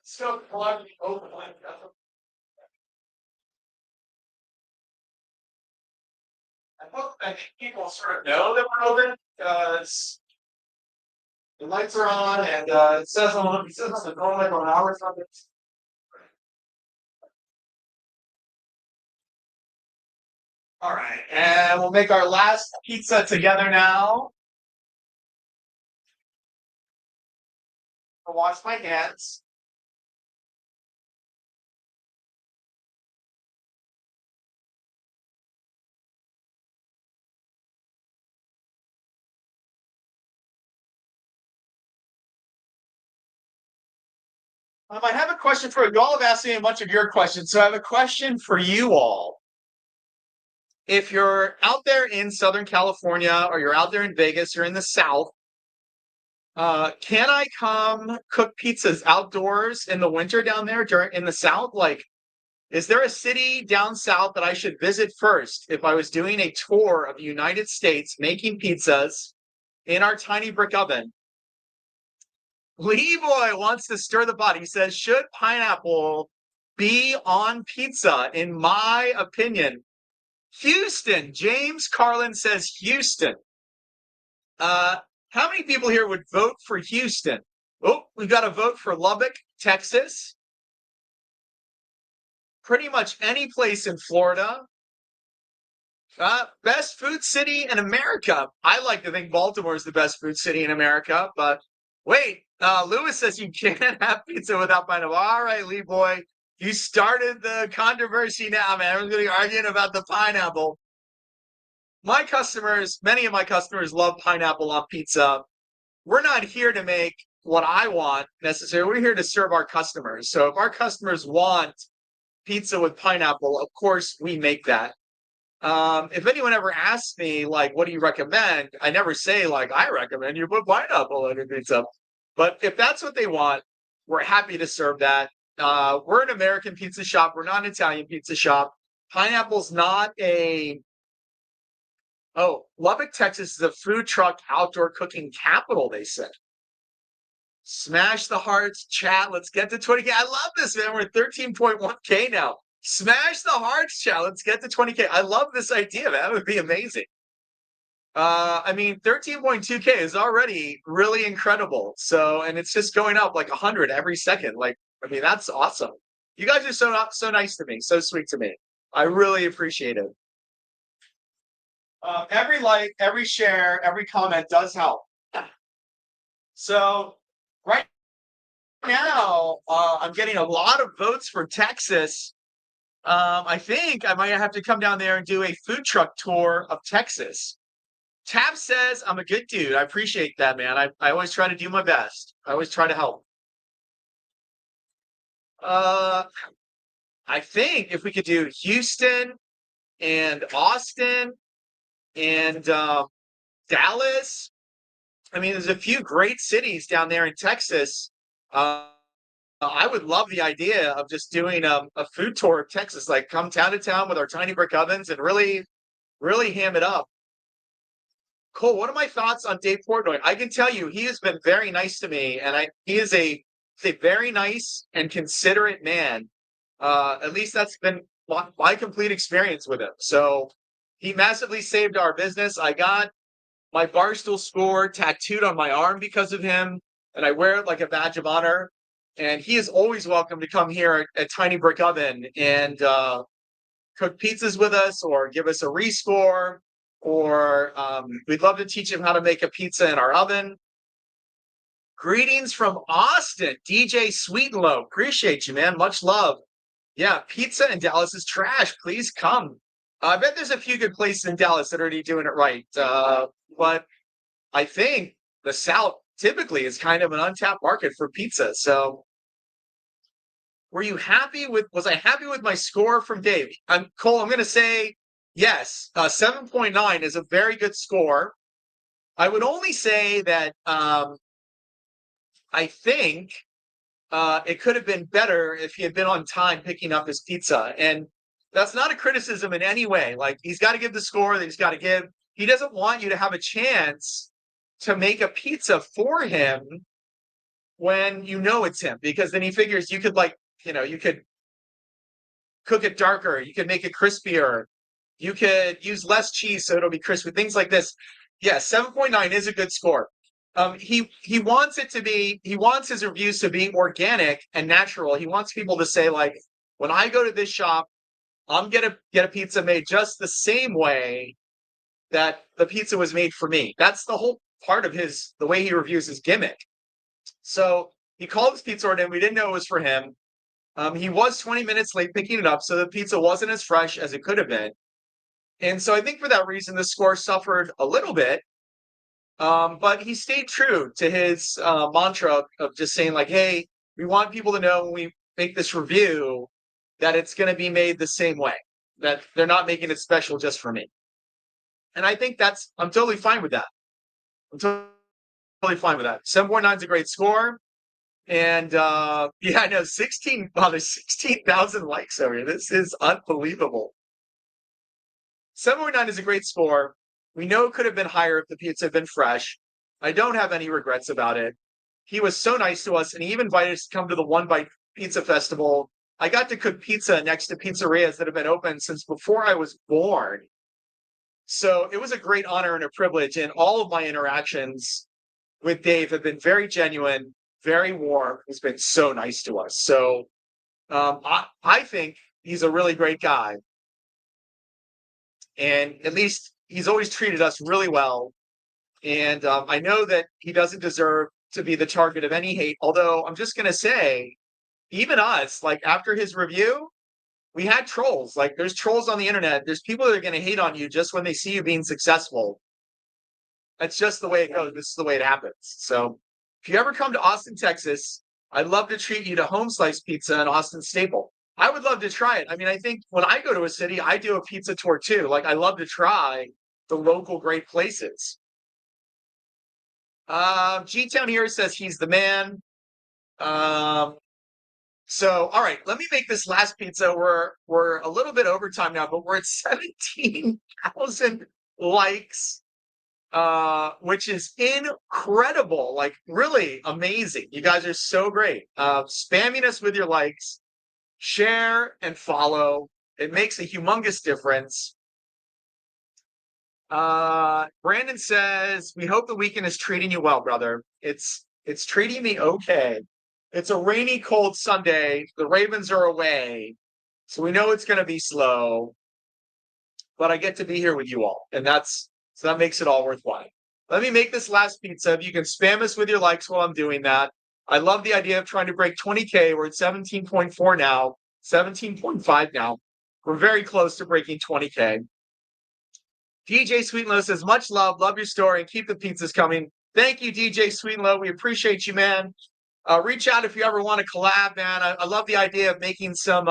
Still plug the open link. I hope that people sort of know that we're open because the lights are on and it says on the door like an hour or something. All right, and we'll make our last pizza together now. I'll wash my hands. I have a question for you. All have asked me a bunch of your questions, so I have a question for you all. If you're out there in Southern California or you're out there in Vegas, you're in the South, can I come cook pizzas outdoors in the winter down there in the South? Like, is there a city down south that I should visit first if I was doing a tour of the United States making pizzas in our tiny brick oven? Lee Boy wants to stir the pot. He says, should pineapple be on pizza? In my opinion, Houston. James Carlin says Houston. How many people here would vote for Houston? Oh, we've got a vote for Lubbock, Texas. Pretty much any place in Florida. Best food city in America. I like to think Baltimore is the best food city in America, but wait, Lewis says you can't have pizza without pineapple. All right, Lee Boy, you started the controversy now, man. Everyone's going to be arguing about the pineapple. My customers, many of my customers love pineapple on pizza. We're not here to make what I want necessarily. We're here to serve our customers. So if our customers want pizza with pineapple, of course we make that. If anyone ever asks me, like, what do you recommend? I never say, like, I recommend you put pineapple on your pizza. But if that's what they want, we're happy to serve that. We're an American pizza shop. We're not an Italian pizza shop. Pineapple's not a. Oh, Lubbock, Texas is a food truck outdoor cooking capital, they said. Smash the hearts, chat. Let's get to 20K. I love this, man. We're at 13.1K now. Smash the hearts, chat. Let's get to 20K. I love this idea, man. That would be amazing. I mean, 13.2K is already really incredible. So, and it's just going up like 100 every second. Like, I mean, that's awesome. You guys are so nice to me, so sweet to me. I really appreciate it. Every like, every share, every comment does help. So, right now, I'm getting a lot of votes for Texas. I think I might have to come down there and do a food truck tour of Texas. Tab says I'm a good dude. I appreciate that, man. I always try to do my best. I always try to help. Uh, I think if we could do Houston and Austin and Dallas. I mean, there's a few great cities down there in Texas. I would love the idea of just doing a food tour of Texas, like come town to town with our tiny brick ovens and really, really ham it up. Cole, what are my thoughts on Dave Portnoy? I can tell you, he has been very nice to me, and he is a very nice and considerate man. At least that's been my complete experience with him. So he massively saved our business. I got my Barstool score tattooed on my arm because of him, and I wear it like a badge of honor. And he is always welcome to come here at Tiny Brick Oven and cook pizzas with us or give us a rescore, or we'd love to teach him how to make a pizza in our oven. Greetings from Austin, DJ Sweet and Low. Appreciate you, man. Much love. Yeah, pizza in Dallas is trash. Please come. I bet there's a few good places in Dallas that are already doing it right. But I think the South typically is kind of an untapped market for pizza. So was I happy with my score from Dave? Cole, I'm going to say yes. 7.9 is a very good score. I would only say that I think it could have been better if he had been on time picking up his pizza. And that's not a criticism in any way. Like, he's got to give the score that he's got to give. He doesn't want you to have a chance to make a pizza for him when you know it's him, because then he figures you could, like, you could cook it darker, you could make it crispier, you could use less cheese so it'll be crispy, things like this. Yeah, 7.9 is a good score. He wants his reviews to be organic and natural. He wants people to say, like, when I go to this shop, I'm gonna get a pizza made just the same way that the pizza was made for me. That's the whole part of the way he reviews his gimmick. So he called his pizza order and we didn't know it was for him. He was 20 minutes late picking it up, so the pizza wasn't as fresh as it could have been. And so I think for that reason, the score suffered a little bit. But he stayed true to his mantra of just saying, like, hey, we want people to know when we make this review that it's going to be made the same way, that they're not making it special just for me. And I think I'm totally fine with that. I'm totally fine with that. 7.9 is a great score. And yeah, I know, there's 16,000 likes over here. This is unbelievable. 7.9 is a great score. We know it could have been higher if the pizza had been fresh. I don't have any regrets about it. He was so nice to us, and he even invited us to come to the One Bite Pizza Festival. I got to cook pizza next to pizzerias that have been open since before I was born. So it was a great honor and a privilege, and all of my interactions with Dave have been very genuine, very warm. He's been so nice to us. So I think he's a really great guy. And at least he's always treated us really well. And I know that he doesn't deserve to be the target of any hate. Although I'm just going to say, even us, like, after his review, we had trolls. Like, there's trolls on the internet. There's people that are going to hate on you just when they see you being successful. That's just the way it goes. This is the way it happens. So if you ever come to Austin, Texas, I'd love to treat you to Home Slice Pizza, an Austin staple. I would love to try it. I mean, I think when I go to a city, I do a pizza tour too. Like, I love to try the local great places. G-Town here says he's the man. So, all right, let me make this last pizza. We're a little bit over time now, but we're at 17,000 likes, which is incredible. Like, really amazing. You guys are so great. Spamming us with your likes, share and follow. It makes a humongous difference. Brandon says, we hope the weekend is treating you well, brother. It's treating me okay. It's a rainy, cold Sunday. The Ravens are away, so we know it's going to be slow, but I get to be here with you all, and that makes it all worthwhile. Let me make this last pizza. If you can spam us with your likes while I'm doing that. I love the idea of trying to break 20K. We're at 17.4 now, 17.5 now. We're very close to breaking 20K. DJ Sweetlow says, much love your story, and keep the pizzas coming. Thank you, DJ Sweetlow. We appreciate you, man. Reach out if you ever want to collab, man. I love the idea of making some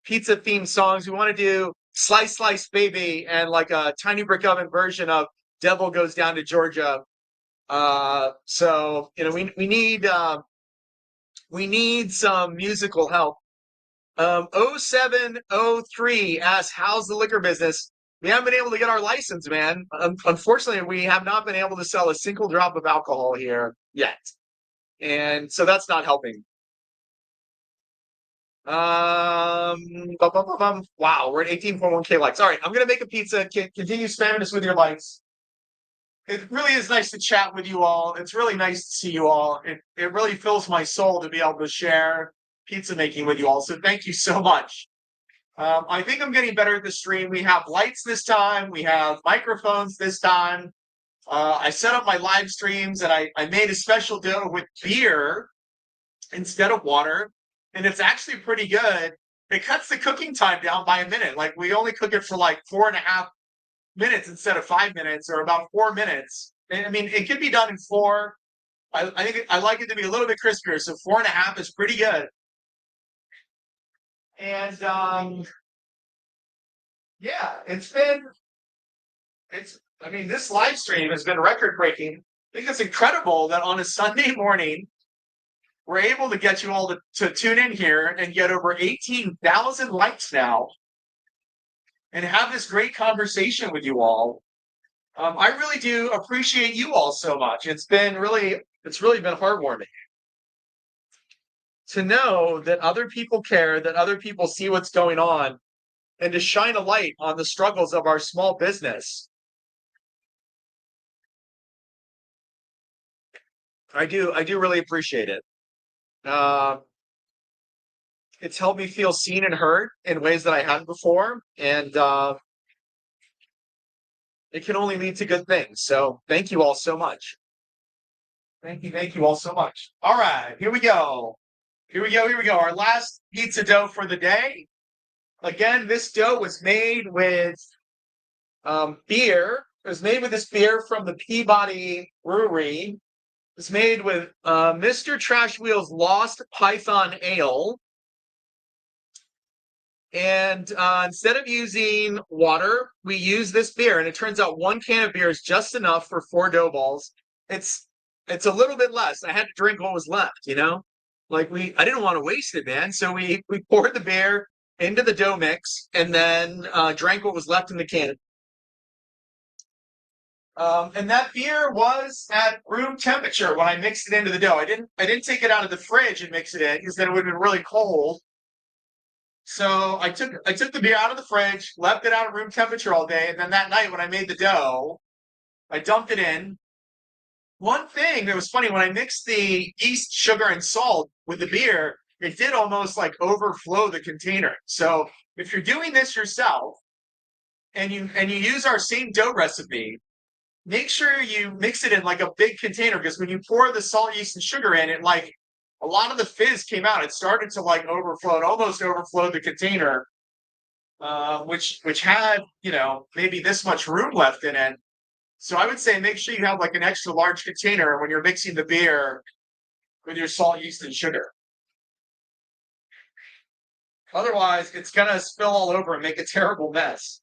pizza-themed songs. We want to do Slice Slice Baby and like a Tiny Brick Oven version of Devil Goes Down to Georgia. So, we need some musical help. 0703 asks, how's the liquor business? We haven't been able to get our license, man. Unfortunately, we have not been able to sell a single drop of alcohol here yet. And so that's not helping. Wow, we're at 18.1K likes. All right, I'm going to make a pizza. Continue spamming us with your likes. It really is nice to chat with you all. It's really nice to see you all. It really fills my soul to be able to share pizza making with you all. So thank you so much. I think I'm getting better at the stream. We have lights this time. We have microphones this time. I set up my live streams, and I made a special dough with beer instead of water, and it's actually pretty good. It cuts the cooking time down by a minute. Like, we only cook it for like 4.5 minutes instead of 5 minutes, or about 4 minutes. I mean, it can be done in 4, I think I like it to be a little bit crispier, so 4.5 is pretty good. And yeah, it's I mean, this live stream has been record breaking. I think it's incredible that on a Sunday morning we're able to get you all to tune in here and get over 18,000 likes now and have this great conversation with you all. I really do appreciate you all so much. It's really been heartwarming to know that other people care, that other people see what's going on, and to shine a light on the struggles of our small business. I do really appreciate it. Uh, it's helped me feel seen and heard in ways that I hadn't before, and it can only lead to good things. So thank you all so much. Thank you all so much. All right, here we go. Here we go. Our last pizza dough for the day. Again, this dough was made with beer. It was made with this beer from the Peabody Brewery. It's made with Mr. Trash Wheel's Lost Python Ale. And instead of using water, we use this beer. And it turns out 1 can of beer is just enough for 4 dough balls. It's a little bit less. I had to drink what was left, you know? Like I didn't want to waste it, man. So we poured the beer into the dough mix and then drank what was left in the can. And that beer was at room temperature when I mixed it into the dough. I didn't take it out of the fridge and mix it in because then it would have been really cold. So I took the beer out of the fridge, left it out at room temperature all day, and then that night when I made the dough, I dumped it in. One thing that was funny, when I mixed the yeast, sugar, and salt with the beer, it did almost like overflow the container. So if you're doing this yourself and you use our same dough recipe, make sure you mix it in like a big container, because when you pour the salt, yeast, and sugar in, it like a lot of the fizz came out. It started to like overflow. It almost overflowed the container, which had, you know, maybe this much room left in it. So I would say make sure you have like an extra large container when you're mixing the beer with your salt, yeast, and sugar. Otherwise, it's gonna spill all over and make a terrible mess.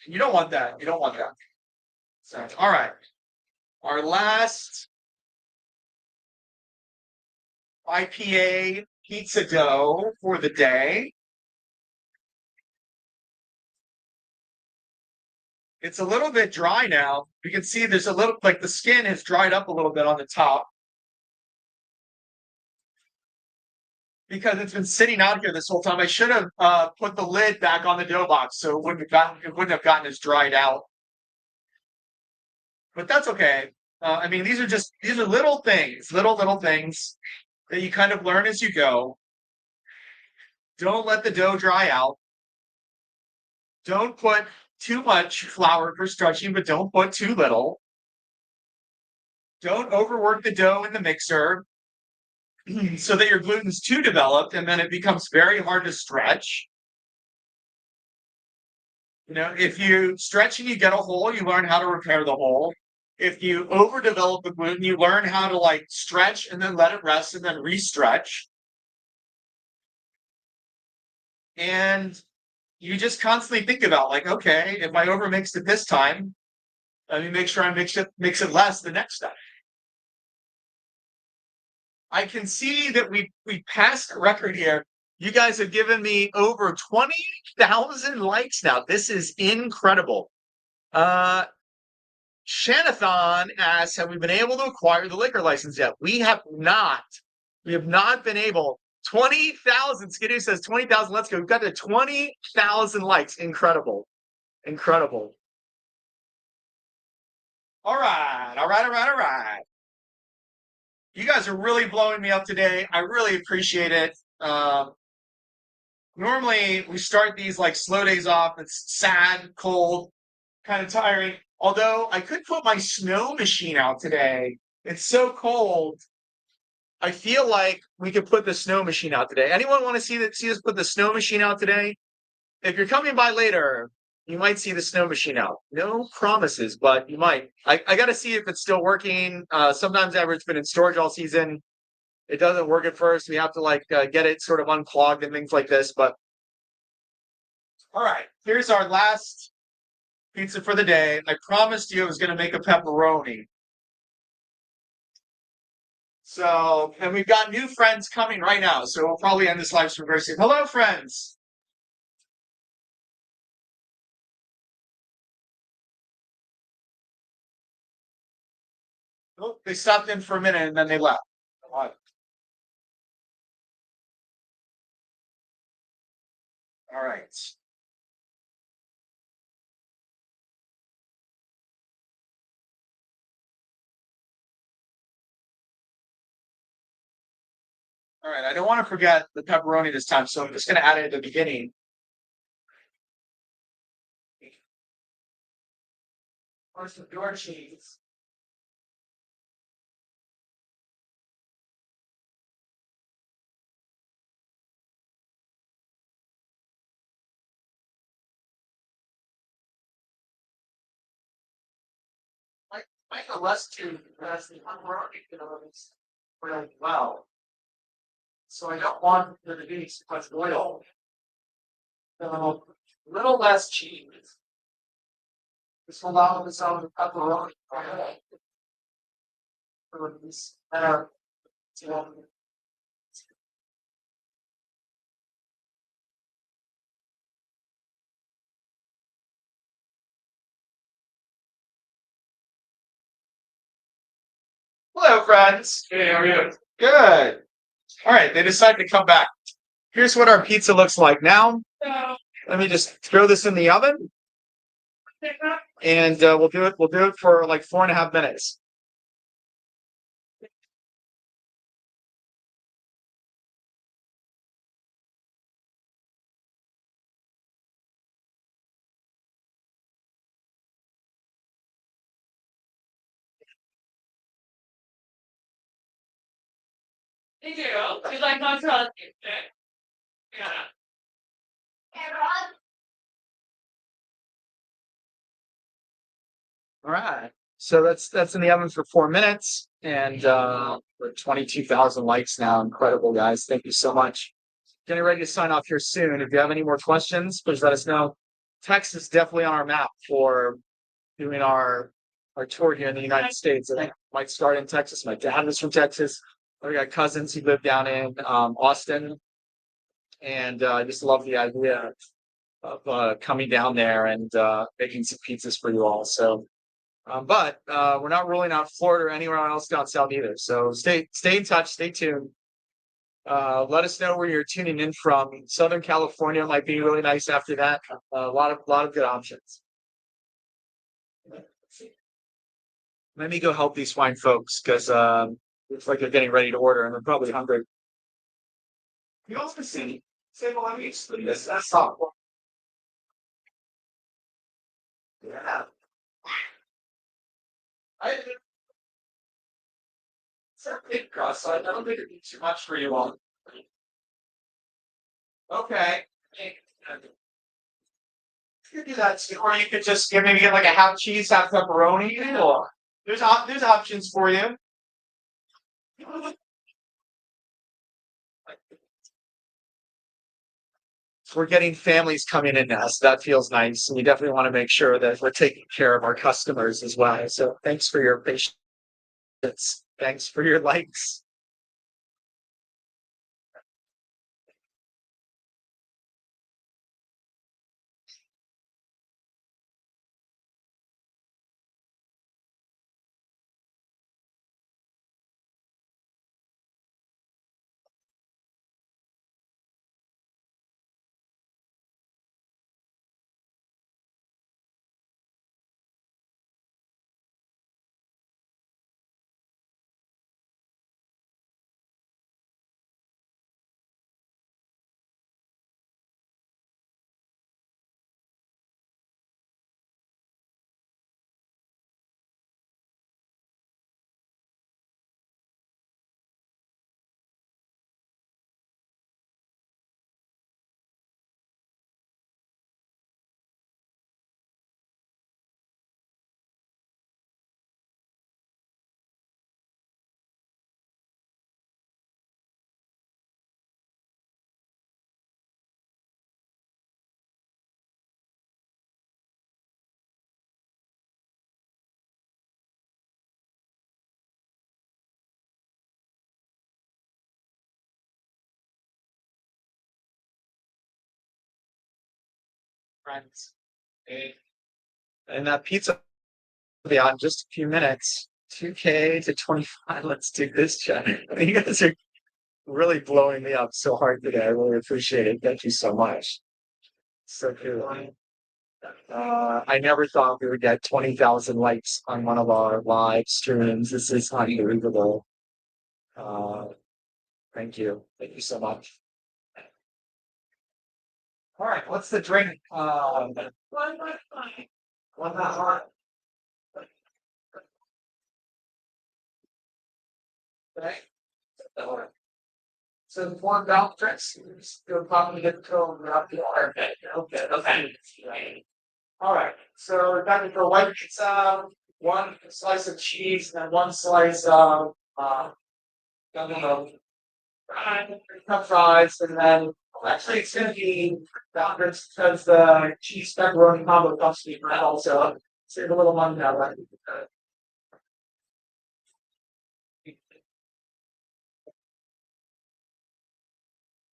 You don't want that. You don't want that. So, all right. Our last IPA pizza dough for the day. It's a little bit dry now. You can see there's a little, like the skin has dried up a little bit on the top because it's been sitting out here this whole time. I should have put the lid back on the dough box so it wouldn't have gotten as dried out. But that's okay. I mean, these are little things that you kind of learn as you go. Don't let the dough dry out. Don't put too much flour for stretching, but don't put too little. Don't overwork the dough in the mixer so that your gluten's too developed and then it becomes very hard to stretch. You know, if you stretch and you get a hole, you learn how to repair the hole. If you overdevelop the gluten, you learn how to like stretch and then let it rest and then re-stretch. And you just constantly think about like, okay, if I overmixed it this time, let me make sure I mix it less the next time. I can see that we passed a record here. You guys have given me over 20,000 likes now. This is incredible. Shanathon asks, have we been able to acquire the liquor license yet? We have not. We have not been able. 20,000. Skidoo says 20,000. Let's go. We've got to 20,000 likes. Incredible. Incredible. All right. All right. All right. All right. You guys are really blowing me up today. I really appreciate it. Normally, we start these like slow days off. It's sad, cold, kind of tiring. Although I could put my snow machine out today. It's so cold. I feel like we could put the snow machine out today. Anyone want to see us put the snow machine out today? If you're coming by later, you might see the snow machine out. No promises, but you might. I got to see if it's still working. Sometimes ever it's been in storage all season. It doesn't work at first. We have to get it sort of unclogged and things like this. But all right, here's our last pizza for the day. I promised you I was going to make a pepperoni. So, and we've got new friends coming right now. So we'll probably end this live stream very soon. Hello, friends. Oh, they stopped in for a minute and then they left. All right. All right. I don't want to forget the pepperoni this time, so I'm just going to add it at the beginning. Or some door cheese. Make a less too as the pepperoni goes really well. So I don't want there to be so much oil. So a little less cheese. This will allow the sound of pepperoni. Better. Hello, friends. Hey, how are you? Good. All right, they decided to come back. Here's what our pizza looks like now. Let me just throw this in the oven, and we'll do it. We'll do it for like 4.5 minutes. Thank you. You like my trust? Yeah. All right. So that's in the oven for 4 minutes, and we're 22,000 likes now. Incredible, guys! Thank you so much. Getting ready to sign off here soon. If you have any more questions, please let us know. Texas definitely on our map for doing our tour here in the United States. I think might start in Texas. My dad was from Texas. I got cousins who live down in Austin, and I just love the idea of coming down there and making some pizzas for you all. So, but we're not ruling out Florida or anywhere else down south either. So stay in touch, stay tuned. Let us know where you're tuning in from. Southern California might be really nice after that. A lot of good options. Let me go help these fine folks because looks like they're getting ready to order and they're probably hungry. You also see, say, well, let me explain this. That's not. Yeah. I it's a big crust, so I don't think it'd be too much for you all. Okay. You could do that too, or you could just maybe get like a half cheese, half pepperoni, or there's options for you. We're getting families coming in now, so that feels nice. And we definitely want to make sure that we're taking care of our customers as well. So thanks for your patience. Thanks for your likes. friends. And that pizza will be out in just a few minutes. 2K to 25. Let's do this, Jeff. You guys are really blowing me up so hard today. I really appreciate it. Thank you so much. So cool. I never thought we would get 20,000 likes on one of our live streams. This is unbelievable. Uh, thank you. Thank you so much. All right, what's the drink? One hot. Okay. So the one belt drinks, you'll probably get to up the order. Okay, okay. All right. So got for white pizza, one slice of cheese, and then one slice of I don't know, fries, and then actually it's gonna be backwards because the cheese pepperoni combo costs me for also save a little money that way.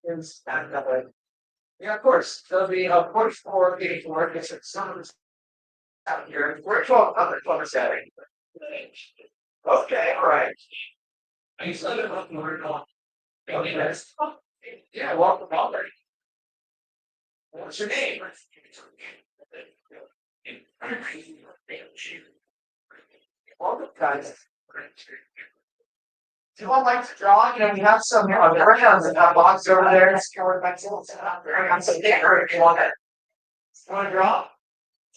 Is that way. Yeah, of course. There'll be of course 484 because it's some out here. We're 12 other clubs setting. Okay, all right. Are you still looking where you're going? Okay, next. Yeah, welcome already. What's your name? Welcome, guys. Do you all like to draw? You know, we have some crayons in that box over there. It's covered by pencils. I got some paper if you want it. You want to draw?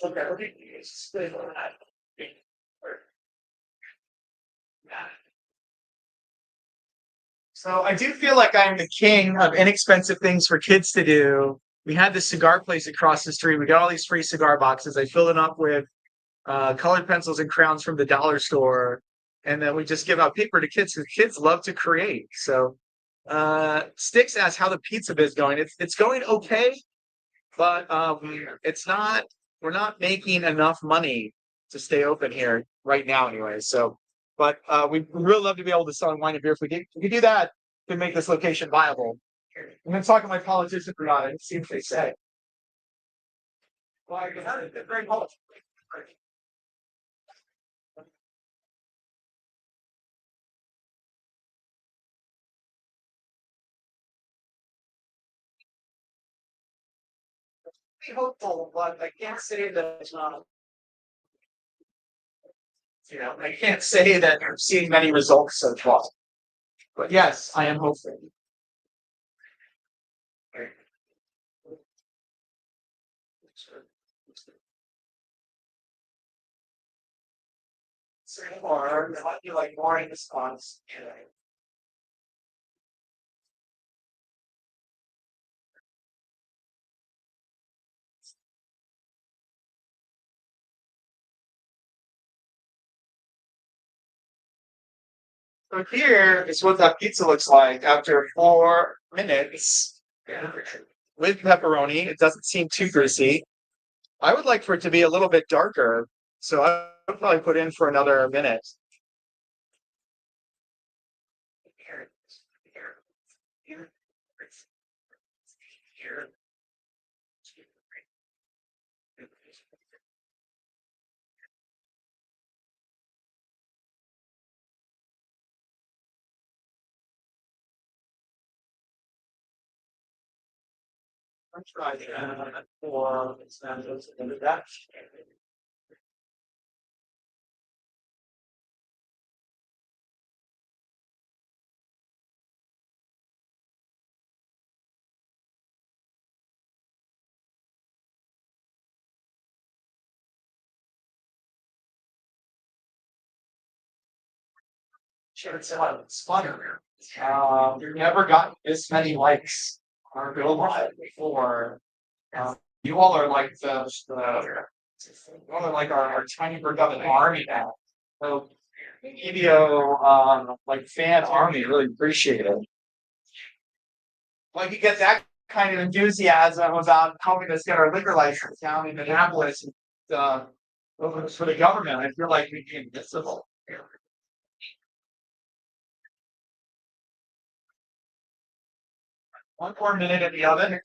Okay, look at you. Just play for that. So I do feel like I'm the king of inexpensive things for kids to do. We had this cigar place across the street. We got all these free cigar boxes. I filled it up with colored pencils and crayons from the dollar store, and then we just give out paper to kids because kids love to create. So Sticks asks how the pizza biz going. It's going okay, but it's not. We're not making enough money to stay open here right now, anyway. So, but we really love to be able to sell wine and beer. If we do that, we can make this location viable. I'm going to talk to my politician about it. See what they say. Well, it's very much. Be hopeful, but I can't say that it's not. You know, I can't say that I'm seeing many results so far. But yes, I am hopeful. So far, there might be like more in response. So here is what that pizza looks like after 4 minutes with pepperoni. It doesn't seem too greasy. I would like for it to be a little bit darker, so I would probably put in for another minute. I'm trying for examples of that. Sure, it's fun. We've never gotten this many likes on our Bill Live before. You all are like you all are like our tiny forgotten army now. So video like fan army, really appreciate it. Like you get that kind of enthusiasm about helping us get our liquor license down in Minneapolis uh, for the government. I feel like we'd be invincible. One more minute in the oven.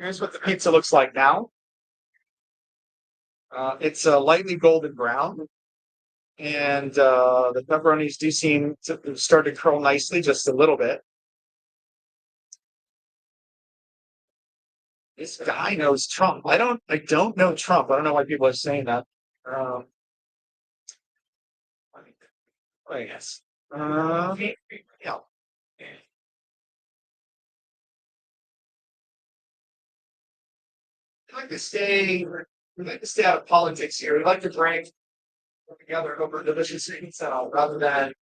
Here's what the pizza looks like now. It's a lightly golden brown, and the pepperonis do seem to start to curl nicely, just a little bit. This guy knows Trump. I don't know Trump. I don't know why people are saying that. Um, I guess. Yeah. We like to stay. We like to stay out of politics here. We like to drink together over a delicious pizza rather than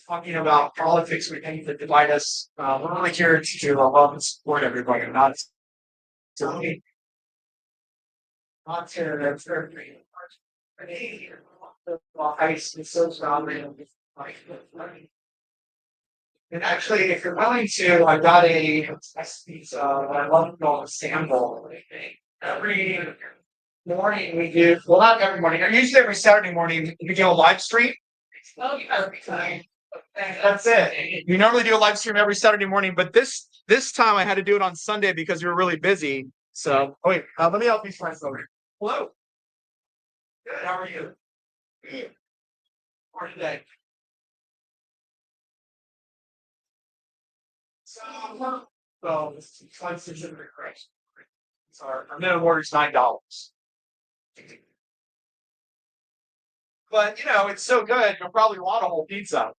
talking about politics. We think that divide us. We're really here to love and support everybody, to not to ice is so strongly like and actually if you're willing to, I got a test pizza that I love called a sample. Every morning we do well not every morning, usually every Saturday morning we do a live stream. Every time. And that's it. You normally do a live stream every Saturday morning, but this time I had to do it on Sunday because we were really busy. So wait, let me help these friends over. Hello. Good. How are you? For today. So this is expensive in the correction. So our minimum order is $9. But it's so good, you'll probably want a whole pizza.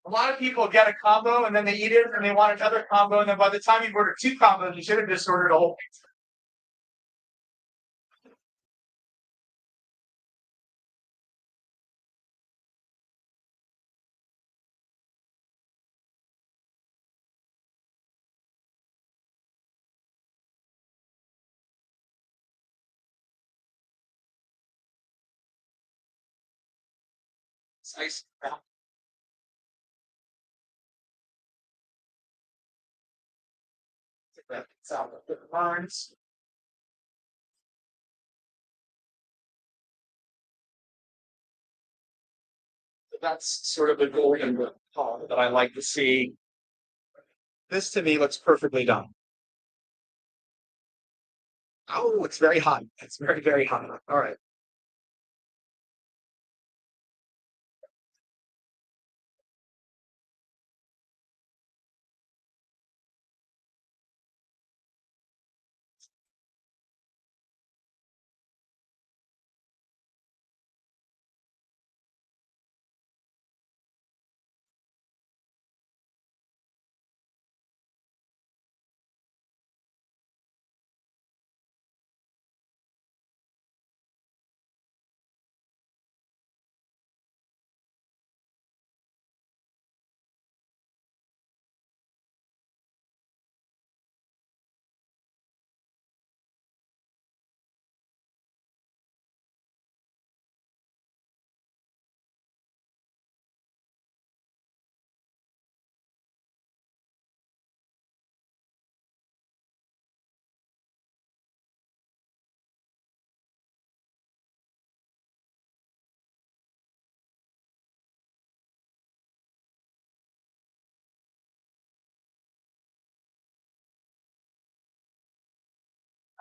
A lot of people get a combo and then they eat it and they want another combo, and then by the time you've ordered two combos, you should have just ordered a whole pizza. It's nice. It's out of the lines. That's sort of the golden color that I like to see. This to me looks perfectly done. Oh, it's very hot. It's very, very hot. All right.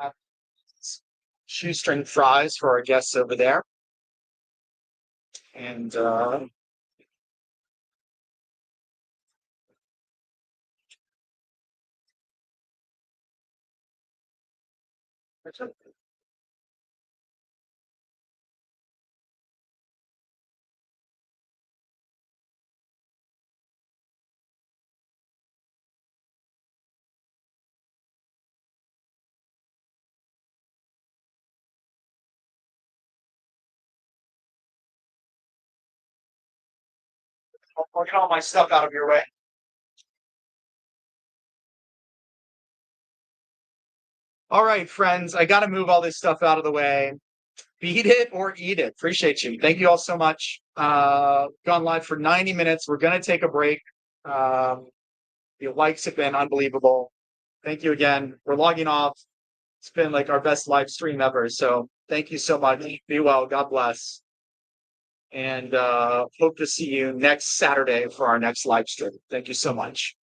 Uh, Shoestring fries for our guests over there. And I'll get all my stuff out of your way. All right, friends, I got to move all this stuff out of the way. Beat it or eat it. Appreciate you. Thank you all so much. Gone live for 90 minutes. We're going to take a break. Um, your likes have been unbelievable. Thank you again. We're logging off. It's been like our best live stream ever. So thank you so much. Be well. God bless. And hope to see you next Saturday for our next live stream. Thank you so much.